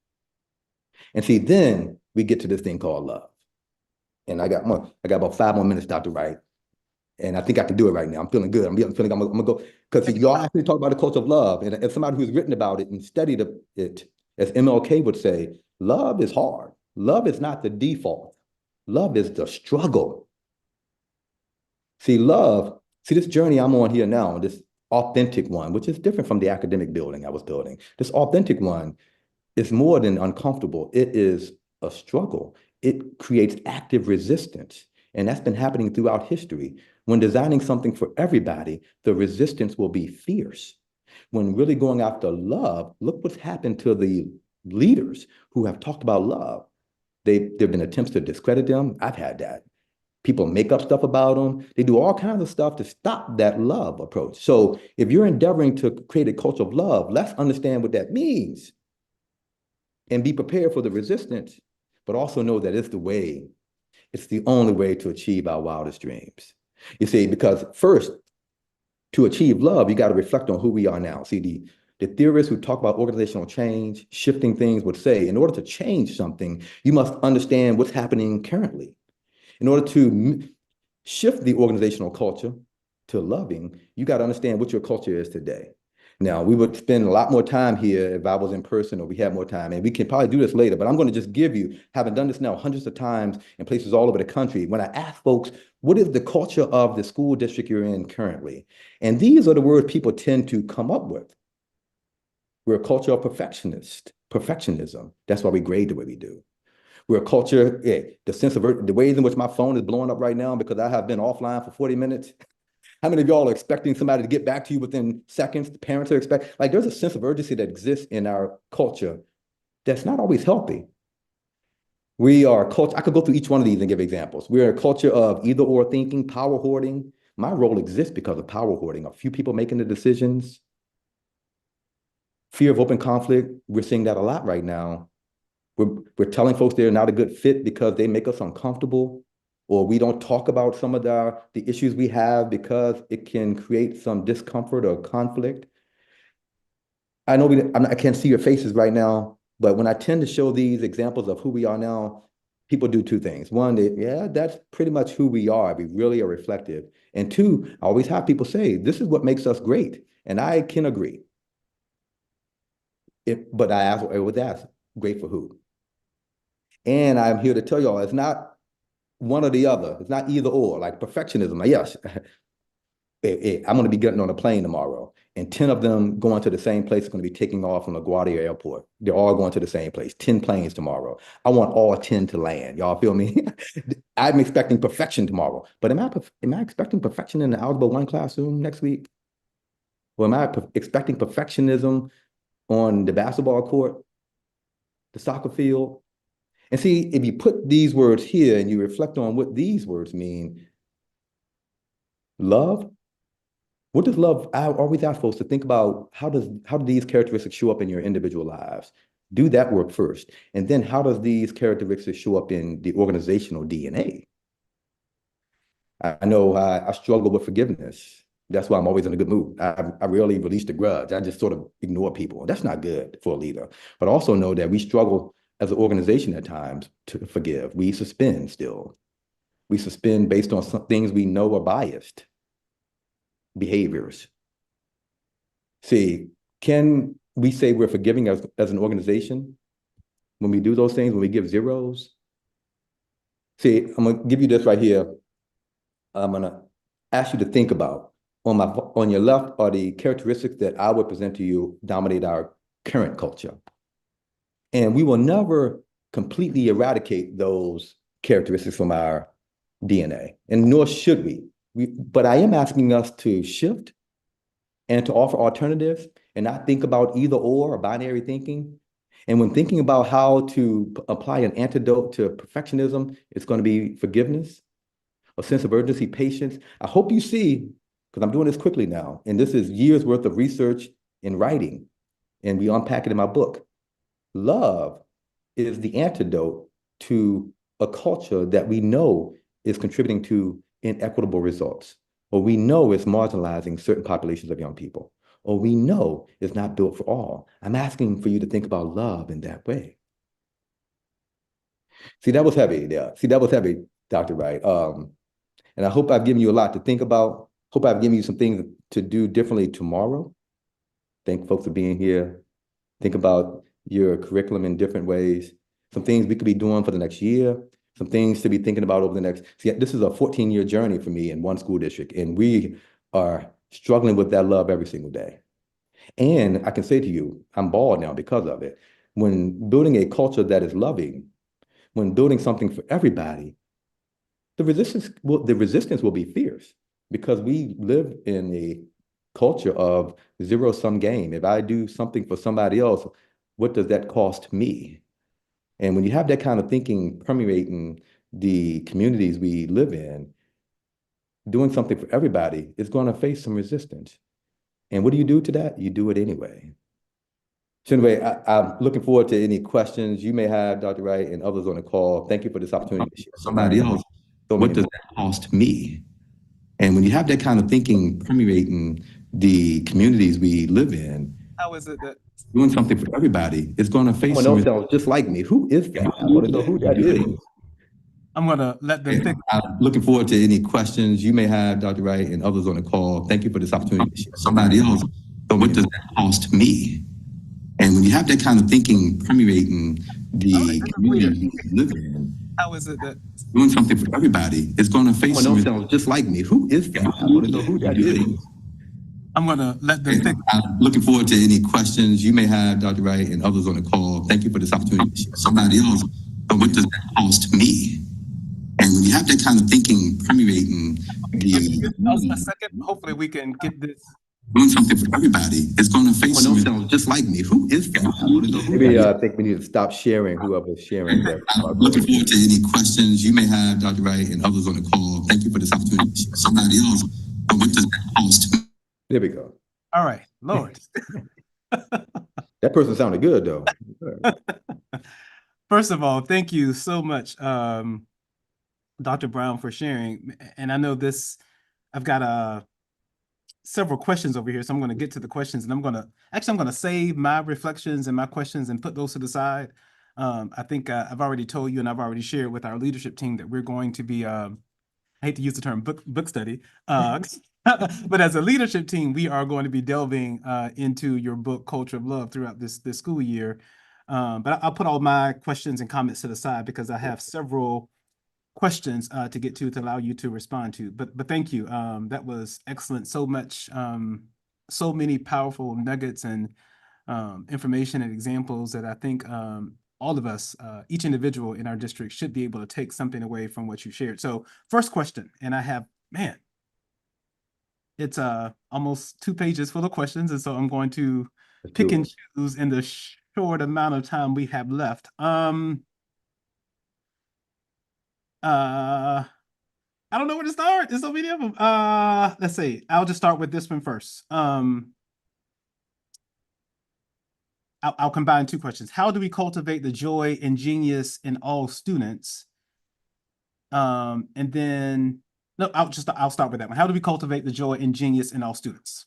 And see, then we get to this thing called love. And I got about 5 more minutes, Dr. Wright. And I think I can do it right now. I'm feeling good. I'm gonna go, because y'all actually talk about the culture of love. And as somebody who's written about it and studied it, as MLK would say, love is hard. Love is not the default. Love is the struggle. See, this journey I'm on here now, this authentic one, which is different from the academic building I was building. This authentic one is more than uncomfortable. It is a struggle. It creates active resistance. And that's been happening throughout history. When designing something for everybody, the resistance will be fierce. When really going after love, look what's happened to the leaders who have talked about love. There have been attempts to discredit them. I've had that. People make up stuff about them. They do all kinds of stuff to stop that love approach. So if you're endeavoring to create a culture of love, let's understand what that means and be prepared for the resistance, but also know that it's the way. It's the only way to achieve our wildest dreams. You see, because first, to achieve love, you got to reflect on who we are now. See, the theorists who talk about organizational change, shifting things, would say, in order to change something, you must understand what's happening currently. In order to shift the organizational culture to loving, you got to understand what your culture is today. Now, we would spend a lot more time here if I was in person or we had more time, and we can probably do this later, but I'm going to just give you, having done this now hundreds of times in places all over the country, when I ask folks, what is the culture of the school district you're in currently? And these are the words people tend to come up with. We're a culture of perfectionism. That's why we grade the way we do. We're a culture, the sense of the ways in which my phone is blowing up right now because I have been offline for 40 minutes. How many of y'all are expecting somebody to get back to you within seconds? The parents are like there's a sense of urgency that exists in our culture that's not always healthy. We are a culture, I could go through each one of these and give examples. We're a culture of either or thinking, power hoarding. My role exists because of power hoarding. A few people making the decisions. Fear of open conflict. We're seeing that a lot right now. We're telling folks they're not a good fit because they make us uncomfortable, or we don't talk about some of the issues we have because it can create some discomfort or conflict. I know I can't see your faces right now, but when I tend to show these examples of who we are now, people do two things. One, that's pretty much who we are. We really are reflective. And two, I always have people say, this is what makes us great. And I can agree. But I would ask, great for who? And I'm here to tell y'all, it's not one or the other. It's not either or, like perfectionism. Like, yes, I'm going to be getting on a plane tomorrow, and 10 of them going to the same place. Are going to be taking off from LaGuardia Airport. They're all going to the same place, 10 planes tomorrow. I want all 10 to land. Y'all feel me? I'm expecting perfection tomorrow. But am I expecting perfection in the Algebra 1 classroom next week? Or am I expecting perfectionism on the basketball court, the soccer field? And see, if you put these words here and you reflect on what these words mean, love, what does love, I always ask folks to think about how do these characteristics show up in your individual lives? Do that work first. And then how does these characteristics show up in the organizational DNA? I know I struggle with forgiveness. That's why I'm always in a good mood. I rarely release the grudge. I just sort of ignore people. That's not good for a leader. But also know that we struggle as an organization at times to forgive. We suspend still. We suspend based on some things we know are biased behaviors. See, can we say we're forgiving as an organization when we do those things, when we give zeros? See, I'm going to give you this right here. I'm going to ask you to think about. On your left are the characteristics that I would present to you dominate our current culture. And we will never completely eradicate those characteristics from our DNA, and nor should we. But I am asking us to shift and to offer alternatives and not think about either or binary thinking. And when thinking about how to apply an antidote to perfectionism, it's going to be forgiveness, a sense of urgency, patience. I hope you see, because I'm doing this quickly now, and this is years worth of research and writing, and we unpack it in my book. Love is the antidote to a culture that we know is contributing to inequitable results, or we know is marginalizing certain populations of young people, or we know is not built for all. I'm asking for you to think about love in that way. See, that was heavy there. See, that was heavy, Dr. Wright. And I hope I've given you a lot to think about. Hope I've given you some things to do differently tomorrow. Thank folks for being here. Think about your curriculum in different ways. Some things we could be doing for the next year. Some things to be thinking about over the next. See, this is a 14-year journey for me in one school district, and we are struggling with that love every single day. And I can say to you, I'm bald now because of it. When building a culture that is loving, when building something for everybody, the resistance will be fierce because we live in a culture of zero-sum game. If I do something for somebody else, what does that cost me? And when you have that kind of thinking permeating the communities we live in, doing something for everybody is going to face some resistance. And what do you do to that? You do it anyway. So anyway, I'm looking forward to any questions you may have, Dr. Wright, and others on the call. Thank you for this opportunity to share. Somebody else, what does that cost me? And when you have that kind of thinking permeating the communities we live in, How is it that doing something for everybody is going to face someone else sounds just like me? Who is that? I want to know who that is. I'm gonna let them think? I'm looking forward to any questions you may have, Dr. Wright, and others on the call. Thank you for this opportunity to share. Somebody else, so what does that cost me? And when you have that kind of thinking permeating the community we live in, How is it that doing something for everybody is going to face Someone else sounds just like me. Who is that? I want to know who that is. I'm gonna let them think? I'm looking forward to any questions you may have, Dr. Wright, and others on the call. Thank you for this opportunity to share. Somebody else, so what does that cost me? And when you have that kind of thinking permeating A second. Hopefully we can get this. doing something for everybody is going to face Someone else sounds just like me. Who is that? I want to know who Maybe I think we need to stop sharing whoever's sharing that. I'm looking forward to any questions you may have, Dr. Wright, and others on the call. Thank you for this opportunity to share. Somebody else, so what does that cost me? There we go. All right, Lord. That person sounded good though. First of all, thank you so much, Dr. Brown, for sharing. And I know this, I've got several questions over here, so I'm going to get to the questions, and I'm going to save my reflections and my questions and put those to the side. I think I've already told you, and I've already shared with our leadership team that we're going to be, I hate to use the term book study, but as a leadership team, we are going to be delving into your book, Culture of Love, throughout this school year. But I'll put all my questions and comments to the side because I have several questions to get to allow you to respond to. But thank you. That was excellent. So much, so many powerful nuggets and information and examples that I think all of us, each individual in our district should be able to take something away from what you shared. So first question, and I have, man, it's almost 2 pages full of questions. And so I'm going to pick and choose in the short amount of time we have left. I don't know where to start. There's so many of them. Let's see. I'll just start with this one first. I'll combine 2 questions. How do we cultivate the joy and genius in all students? And then, no, I'll start with that one. How do we cultivate the joy and genius in all students?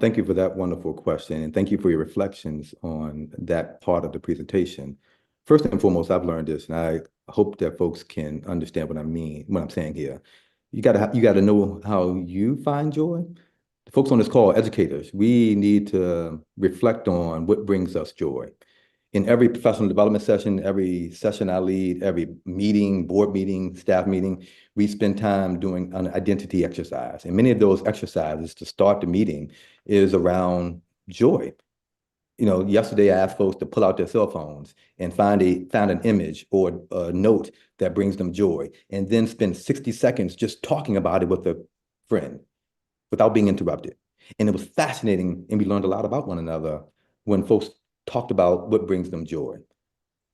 Thank you for that wonderful question, and thank you for your reflections on that part of the presentation. First and foremost, I've learned this, and I hope that folks can understand what I'm saying here. You gotta know how you find joy. The folks on this call, educators, we need to reflect on what brings us joy. In every professional development session, every session I lead, every meeting, board meeting, staff meeting, we spend time doing an identity exercise. And many of those exercises to start the meeting is around joy. You know, yesterday I asked folks to pull out their cell phones and find an image or a note that brings them joy, and then spend 60 seconds just talking about it with a friend without being interrupted. And it was fascinating, and we learned a lot about one another when folks talked about what brings them joy.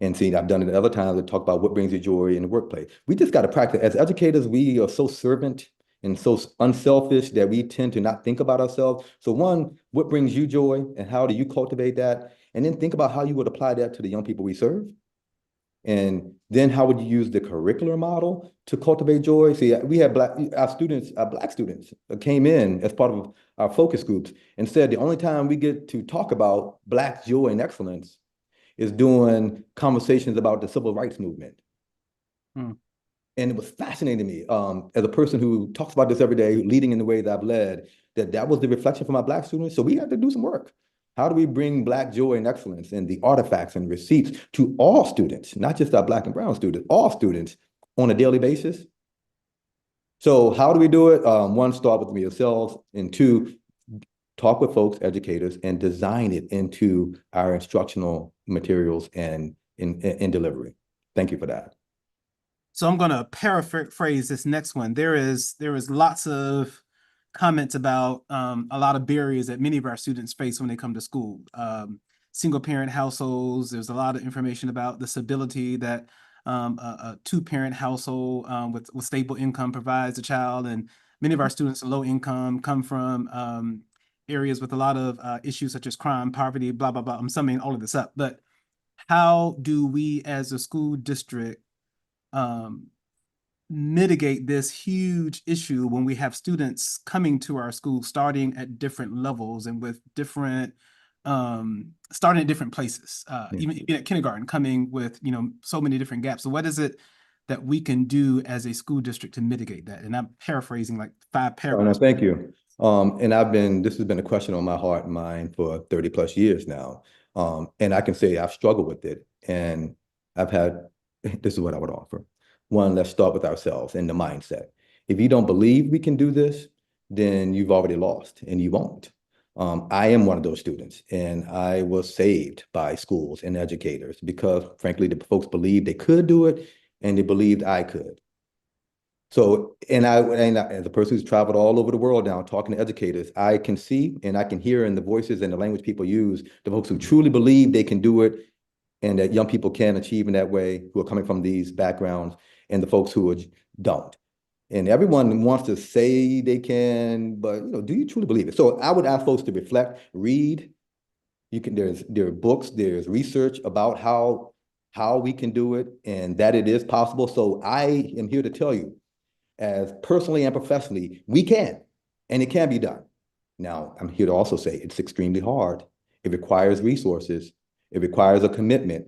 And see, I've done it other times to talk about what brings you joy in the workplace. We just got to practice. As educators, we are so servant and so unselfish that we tend to not think about ourselves. So one, what brings you joy and how do you cultivate that? And then think about how you would apply that to the young people we serve. And then how would you use the curricular model to cultivate joy? See, we had Black students came in as part of our focus groups and said the only time we get to talk about Black joy and excellence is doing conversations about the civil rights movement. And it was fascinating to me, as a person who talks about this every day, leading in the way that I've led, that was the reflection for my Black students. So we had to do some work. How do we bring Black joy and excellence and the artifacts and receipts to all students, not just our Black and brown students, all students on a daily basis? So how do we do it? One, start with yourselves, and 2, talk with folks, educators, and design it into our instructional materials and in delivery. Thank you for that. So I'm going to paraphrase this next one. There is lots of comments about a lot of barriers that many of our students face when they come to school. Single parent households, there's a lot of information about the stability that a 2-parent household with stable income provides a child. And many of our students are low income, come from areas with a lot of issues such as crime, poverty, blah, blah, blah. I'm summing all of this up, but how do we as a school district mitigate this huge issue when we have students coming to our school starting at different levels and with different starting at different places, even at kindergarten, coming with, you know, so many different gaps. So what is it that we can do as a school district to mitigate that? And I'm paraphrasing like 5 paragraphs. Thank you. This has been a question on my heart and mind for 30 plus years now. And I can say I've struggled with it, and this is what I would offer. One, let's start with ourselves and the mindset. If you don't believe we can do this, then you've already lost, and you won't. I am one of those students, and I was saved by schools and educators because, frankly, the folks believed they could do it, and they believed I could. So, and as a person who's traveled all over the world now, talking to educators, I can see and I can hear in the voices and the language people use, the folks who truly believe they can do it and that young people can achieve in that way, who are coming from these backgrounds, and the folks who don't. And everyone wants to say they can, but you know, do you truly believe it? So I would ask folks to reflect, read. There are books, there's research about how we can do it and that it is possible. So I am here to tell you, as personally and professionally, we can, and it can be done. Now, I'm here to also say it's extremely hard. It requires resources. It requires a commitment.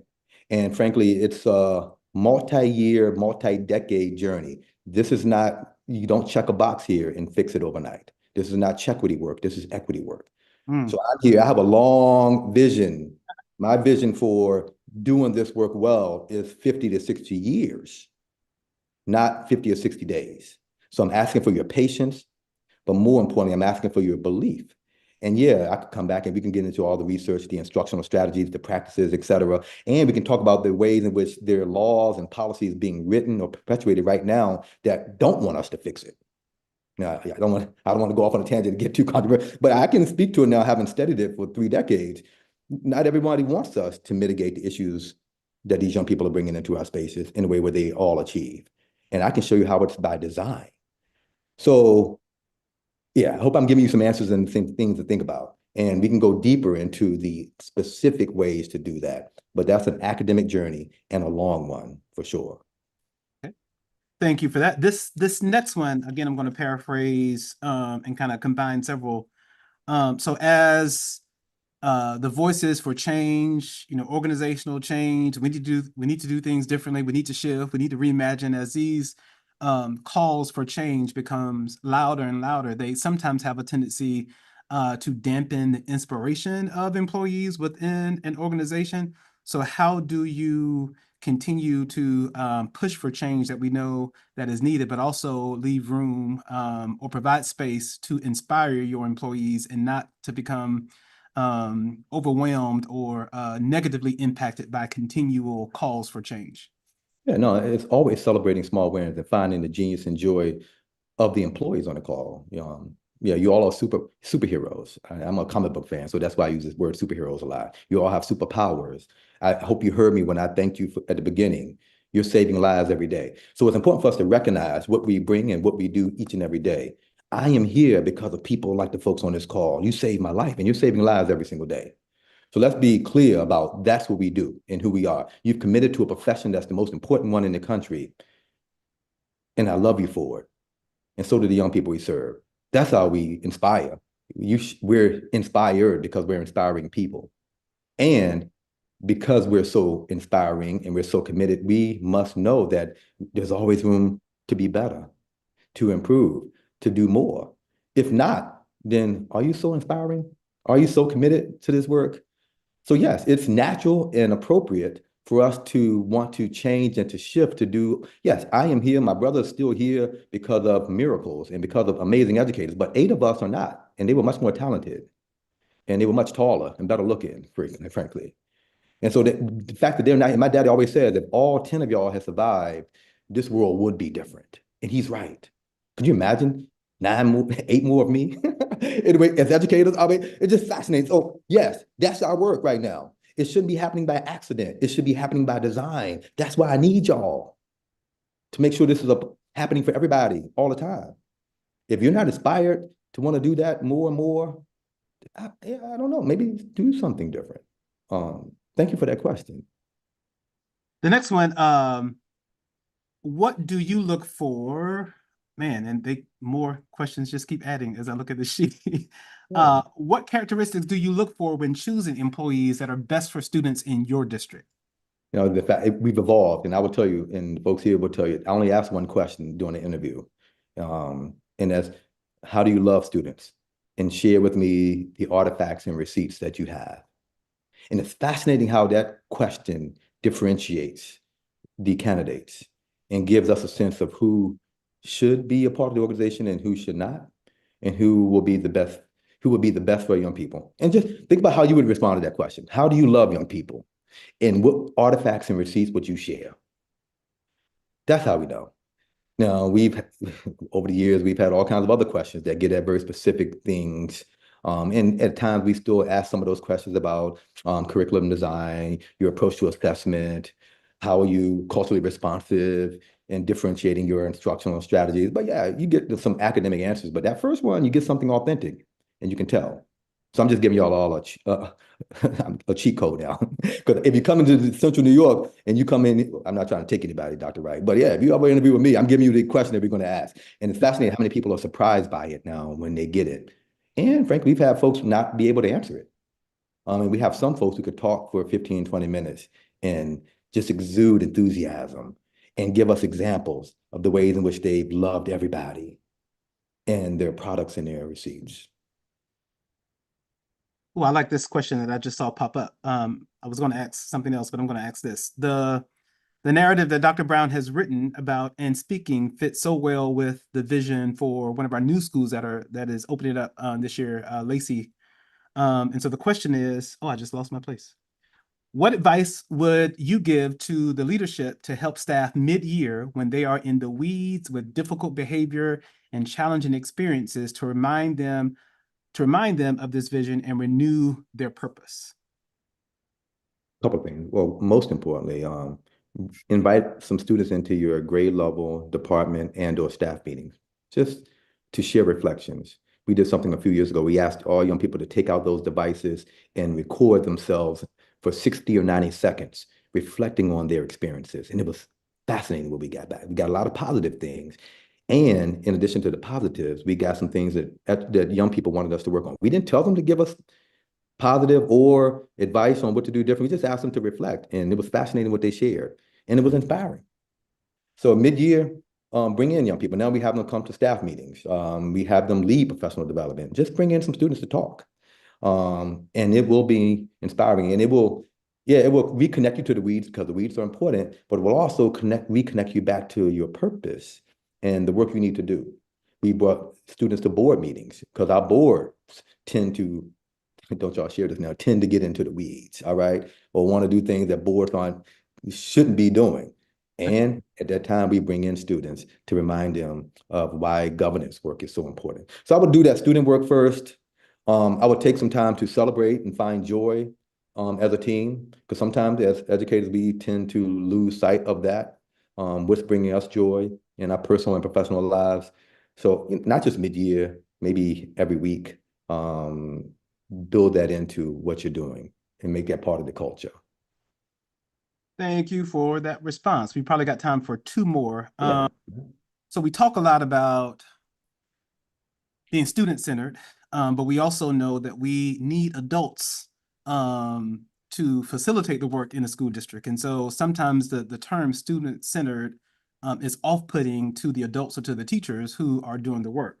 And frankly, it's a multi-year, multi-decade journey. This is not, you don't check a box here and fix it overnight. This is not chequity work. This is equity work. So I'm here, I have a long vision. My vision for doing this work well is 50 to 60 years. Not 50 or 60 days. So I'm asking for your patience, but more importantly, I'm asking for your belief. And yeah, I could come back and we can get into all the research, the instructional strategies, the practices, et cetera. And we can talk about the ways in which there are laws and policies being written or perpetuated right now that don't want us to fix it. Now, I don't want to go off on a tangent and get too controversial, but I can speak to it now, having studied it for 3 decades. Not everybody wants us to mitigate the issues that these young people are bringing into our spaces in a way where they all achieve. And I can show you how it's by design. So yeah, I hope I'm giving you some answers and some things to think about. And we can go deeper into the specific ways to do that. But that's an academic journey and a long one for sure. Okay. Thank you for that. This next one, again, I'm going to paraphrase and kind of combine several. So as the voices for change, you know, organizational change, we need to do things differently. We need to shift. We need to reimagine. As these calls for change becomes louder and louder, they sometimes have a tendency to dampen the inspiration of employees within an organization. So how do you continue to push for change that we know that is needed, but also leave room or provide space to inspire your employees and not to become overwhelmed or negatively impacted by continual calls for change? Yeah, no, it's always celebrating small wins and finding the genius and joy of the employees on the call. Yeah, you all are superheroes. I'm a comic book fan, so that's why I use this word superheroes a lot. You all have superpowers. I hope you heard me when I thanked you at the beginning. You're saving lives every day. So it's important for us to recognize what we bring and what we do each and every day. I am here because of people like the folks on this call. You saved my life, and you're saving lives every single day. So let's be clear about that's what we do and who we are. You've committed to a profession that's the most important one in the country, and I love you for it. And so do the young people we serve. That's how we inspire. We're inspired because we're inspiring people. And because we're so inspiring and we're so committed, we must know that there's always room to be better, to improve, to do more. If not, then are you so inspiring? Are you so committed to this work? So yes, it's natural and appropriate for us to want to change and to shift to do, yes, I am here, my brother's still here because of miracles and because of amazing educators, but 8 of us are not, and they were much more talented, and they were much taller and better looking, frankly. And so the fact that they're not, my daddy always said that all 10 of y'all had survived, this world would be different. And he's right. Could you imagine 8 more of me? Anyway, as educators, I mean, it just fascinates. Oh, yes, that's our work right now. It shouldn't be happening by accident. It should be happening by design. That's why I need y'all to make sure this is happening for everybody all the time. If you're not inspired to want to do that more and more, Yeah, I don't know. Maybe do something different. Thank you for that question. The next one, what do you look for? Man, and more questions just keep adding as I look at the sheet. Yeah. What characteristics do you look for when choosing employees that are best for students in your district? You know, the fact we've evolved, and I will tell you, and folks here will tell you, I only asked one question during the interview. And that's, how do you love students? And share with me the artifacts and receipts that you have. And it's fascinating how that question differentiates the candidates and gives us a sense of who should be a part of the organization and who should not, and who will be the best, for young people. And just think about how you would respond to that question. How do you love young people? And what artifacts and receipts would you share? That's how we know. Now, over the years, we've had all kinds of other questions that get at very specific things. And at times, we still ask some of those questions about curriculum design, your approach to assessment, how are you culturally responsive and differentiating your instructional strategies. But yeah, you get some academic answers. But that first one, you get something authentic, and you can tell. So I'm just giving y'all all a cheat code now. Because if you come into Central New York and you come in, I'm not trying to take anybody, Dr. Wright, but yeah, if you ever interview with me, I'm giving you the question that we're going to ask. And it's fascinating how many people are surprised by it now when they get it. And frankly, we've had folks not be able to answer it. And we have some folks who could talk for 15, 20 minutes and just exude enthusiasm and give us examples of the ways in which they've loved everybody and their products and their receipts. Well, I like this question that I just saw pop up. I was going to ask something else, but I'm going to ask this. The narrative that Dr. Brown has written about and speaking fits so well with the vision for one of our new schools that is opening up this year, Lacey. And so the question is, I just lost my place. What advice would you give to the leadership to help staff mid-year when they are in the weeds with difficult behavior and challenging experiences to remind them of this vision and renew their purpose? A couple of things. Well, most importantly, invite some students into your grade level, department, and/or staff meetings, just to share reflections. We did something a few years ago. We asked all young people to take out those devices and record themselves for 60 or 90 seconds, reflecting on their experiences. And it was fascinating what we got back. We got a lot of positive things. And in addition to the positives, we got some things that young people wanted us to work on. We didn't tell them to give us positive or advice on what to do different. We just asked them to reflect. And it was fascinating what they shared. And it was inspiring. So mid-year, bring in young people. Now we have them come to staff meetings. We have them lead professional development. Just bring in some students to talk. And it will be inspiring. And it will reconnect you to the weeds, because the weeds are important, but it will also reconnect you back to your purpose and the work you need to do. We brought students to board meetings because our boards tend to, don't y'all share this now, tend to get into the weeds, all right? Or want to do things that boards shouldn't be doing. And at that time, we bring in students to remind them of why governance work is so important. So I would do that student work first. I would take some time to celebrate and find joy as a team, because sometimes as educators, we tend to lose sight of that, what's bringing us joy in our personal and professional lives. So not just mid-year, maybe every week, build that into what you're doing and make that part of the culture. Thank you for that response. We probably got time for two more. Yeah. So we talk a lot about being student-centered, but we also know that we need adults to facilitate the work in a school district. And so sometimes the term student-centered is off-putting to the adults or to the teachers who are doing the work.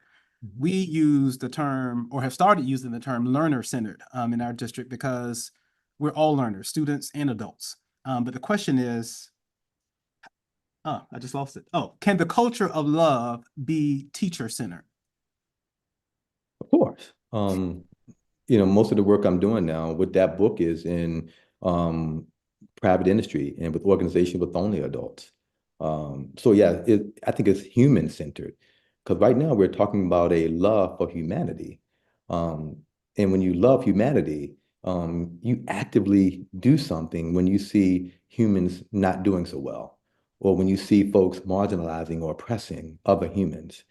We use the term, or have started using the term, learner-centered in our district, because we're all learners, students and adults. But the question is, I just lost it. Can the culture of love be teacher-centered? Of course. Most of the work I'm doing now with that book is in private industry and with organizations with only adults. So yeah, I think it's human-centered, because right now we're talking about a love for humanity. And when you love humanity, you actively do something when you see humans not doing so well, or when you see folks marginalizing or oppressing other humans.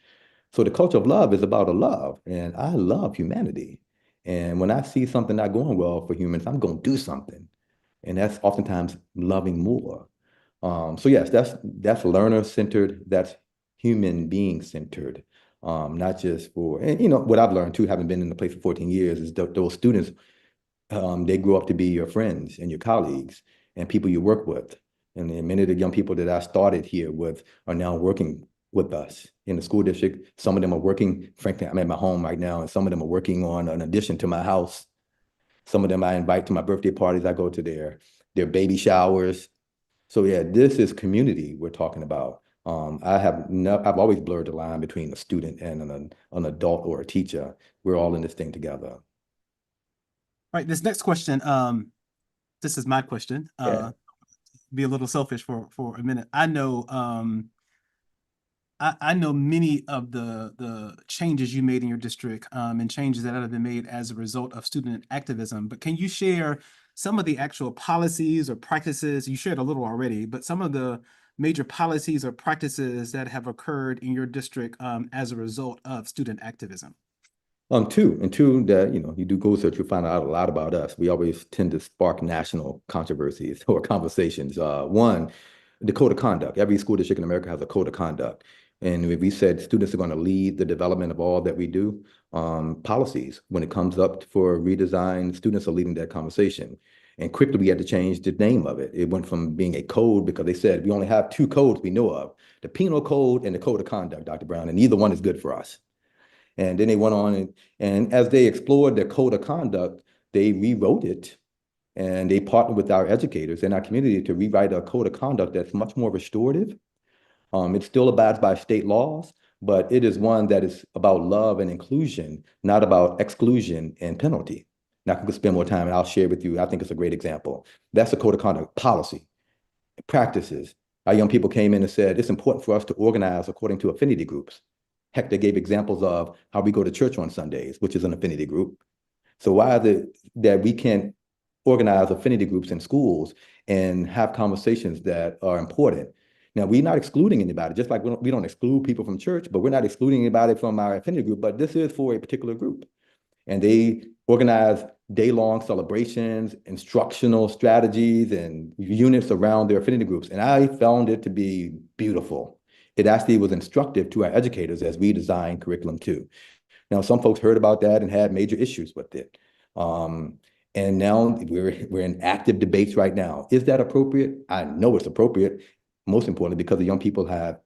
So the culture of love is about a love, and I love humanity. And when I see something not going well for humans, I'm going to do something. And that's oftentimes loving more. So yes, that's learner-centered, that's human being-centered, not just for, and what I've learned too, having been in the place for 14 years, is that those students, they grow up to be your friends and your colleagues and people you work with. And then many of the young people that I started here with are now working with us in the school district. Some of them are working, frankly, I'm at my home right now, and some of them are working on an addition to my house. Some of them I invite to my birthday parties. I go to their baby showers. So yeah, this is community we're talking about. I've always blurred the line between a student and an adult or a teacher. We're all in this thing together. All right, this next question, this is my question. Yeah. Be a little selfish for a minute. I know I know many of the changes you made in your district, and changes that have been made as a result of student activism. But can you share some of the actual policies or practices? You shared a little already, but some of the major policies or practices that have occurred in your district, as a result of student activism. Two that, you do Google search, you'll find out a lot about us. We always tend to spark national controversies or conversations. One, the code of conduct. Every school district in America has a code of conduct. And if we said students are going to lead the development of all that we do, policies, when it comes up for redesign, students are leading that conversation. And quickly we had to change the name of it. It went from being a code, because they said we only have two codes we know of, the penal code and the code of conduct, Dr. Brown, and neither one is good for us. And then they went on and as they explored their code of conduct, they rewrote it, and they partnered with our educators in our community to rewrite a code of conduct that's much more restorative. It still abides by state laws, but it is one that is about love and inclusion, not about exclusion and penalty. Now, I could spend more time and I'll share with you. I think it's a great example. That's a code of conduct policy, practices. Our young people came in and said, it's important for us to organize according to affinity groups. Heck, they gave examples of how we go to church on Sundays, which is an affinity group. So why is it that we can't organize affinity groups in schools and have conversations that are important? Now, we're not excluding anybody, just like we don't exclude people from church, but we're not excluding anybody from our affinity group, but this is for a particular group. And they organize day-long celebrations, instructional strategies, and units around their affinity groups. And I found it to be beautiful. It actually was instructive to our educators as we designed curriculum too. Now, some folks heard about that and had major issues with it. And now we're in active debates right now. Is that appropriate? I know it's appropriate, most importantly, because the young people have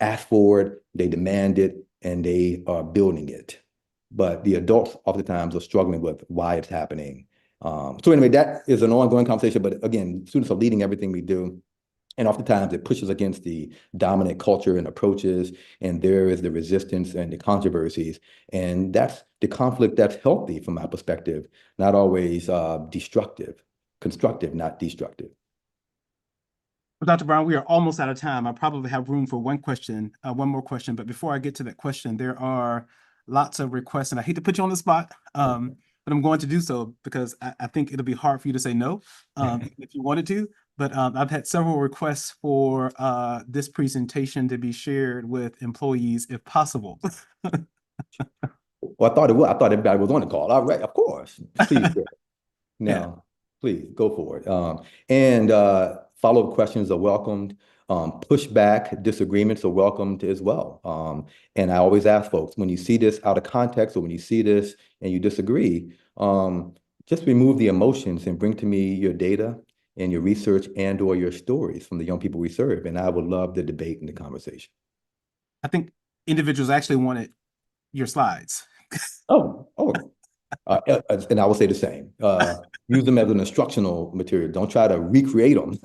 asked for it, they demand it, and they are building it. But the adults oftentimes are struggling with why it's happening. So anyway, that is an ongoing conversation. But again, students are leading everything we do. And oftentimes it pushes against the dominant culture and approaches, and there is the resistance and the controversies. And that's the conflict that's healthy from my perspective, not always destructive, constructive, not destructive. Well, Dr. Brown, we are almost out of time. I probably have room for one more question. But before I get to that question, there are lots of requests, and I hate to put you on the spot, but I'm going to do so because I think it'll be hard for you to say no, if you wanted to. But I've had several requests for this presentation to be shared with employees if possible. Well, I thought it was. I thought everybody was on the call. All right, of course. Please, now, please go for it. And follow-up questions are welcomed. Pushback, disagreements are welcomed as well. And I always ask folks, when you see this out of context or when you see this and you disagree, just remove the emotions and bring to me your data and your research and or your stories from the young people we serve. And I would love the debate and the conversation. I think individuals actually wanted your slides. And I will say the same. Use them as an instructional material. Don't try to recreate them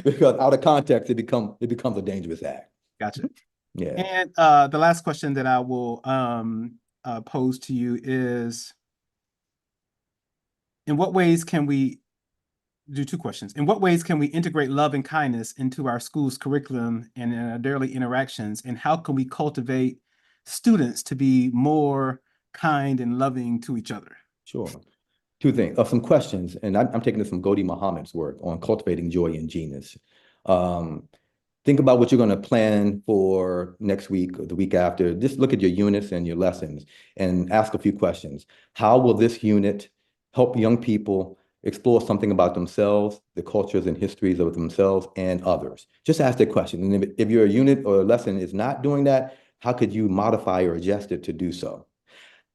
because out of context, it becomes a dangerous act. Gotcha. Yeah. And the last question that I will pose to you is, in what ways can we do two questions? In what ways can we integrate love and kindness into our school's curriculum and in our daily interactions? And how can we cultivate students to be more kind and loving to each other? Sure. Two things, some questions, and I'm taking this from Ghodri Muhammad's work on cultivating joy in genius. The Think about what you're going to plan for next week or the week after. Just look at your units and your lessons and ask a few questions. How will this unit help young people explore something about themselves, the cultures and histories of themselves and others? Just ask that question. And if your unit or lesson is not doing that, how could you modify or adjust it to do so?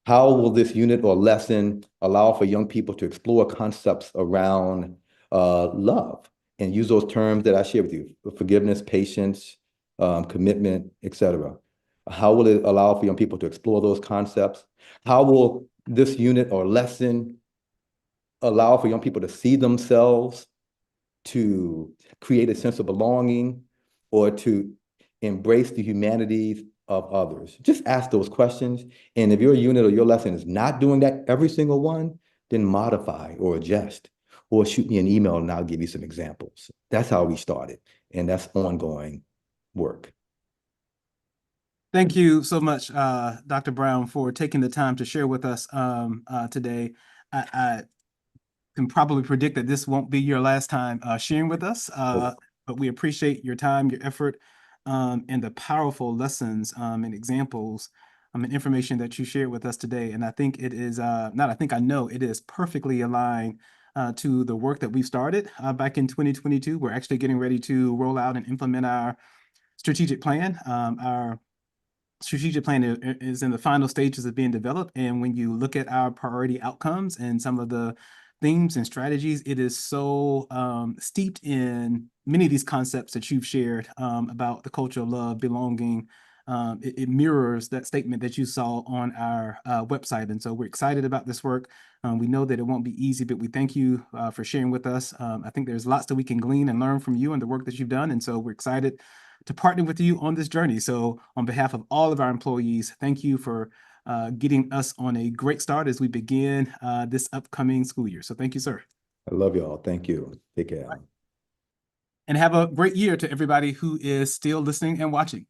How will this unit or lesson allow for young people to explore concepts around love and use those terms that I shared with you: forgiveness, patience, commitment, etc.? How will it allow for young people to explore those concepts? How will this unit or lesson allow for young people to see themselves, to create a sense of belonging, or to embrace the humanities of others? Just ask those questions. And if your unit or your lesson is not doing that, every single one, then modify or adjust, or shoot me an email and I'll give you some examples. That's how we started. And that's ongoing work. Thank you so much, Dr. Brown, for taking the time to share with us today. I can probably predict that this won't be your last time sharing with us, but we appreciate your time, your effort, and the powerful lessons and examples and information that you shared with us today. And I think it is, I know it is perfectly aligned to the work that we started back in 2022. We're actually getting ready to roll out and implement our strategic plan. Our strategic plan is in the final stages of being developed. And when you look at our priority outcomes and some of the themes and strategies, it is so steeped in many of these concepts that you've shared about the culture of love, belonging. It mirrors that statement that you saw on our website. And so we're excited about this work. We know that it won't be easy, but we thank you for sharing with us. I think there's lots that we can glean and learn from you and the work that you've done. And so we're excited to partner with you on this journey. So on behalf of all of our employees, thank you for getting us on a great start as we begin this upcoming school year. So thank you, sir. I love y'all. Thank you. Take care. And have a great year to everybody who is still listening and watching.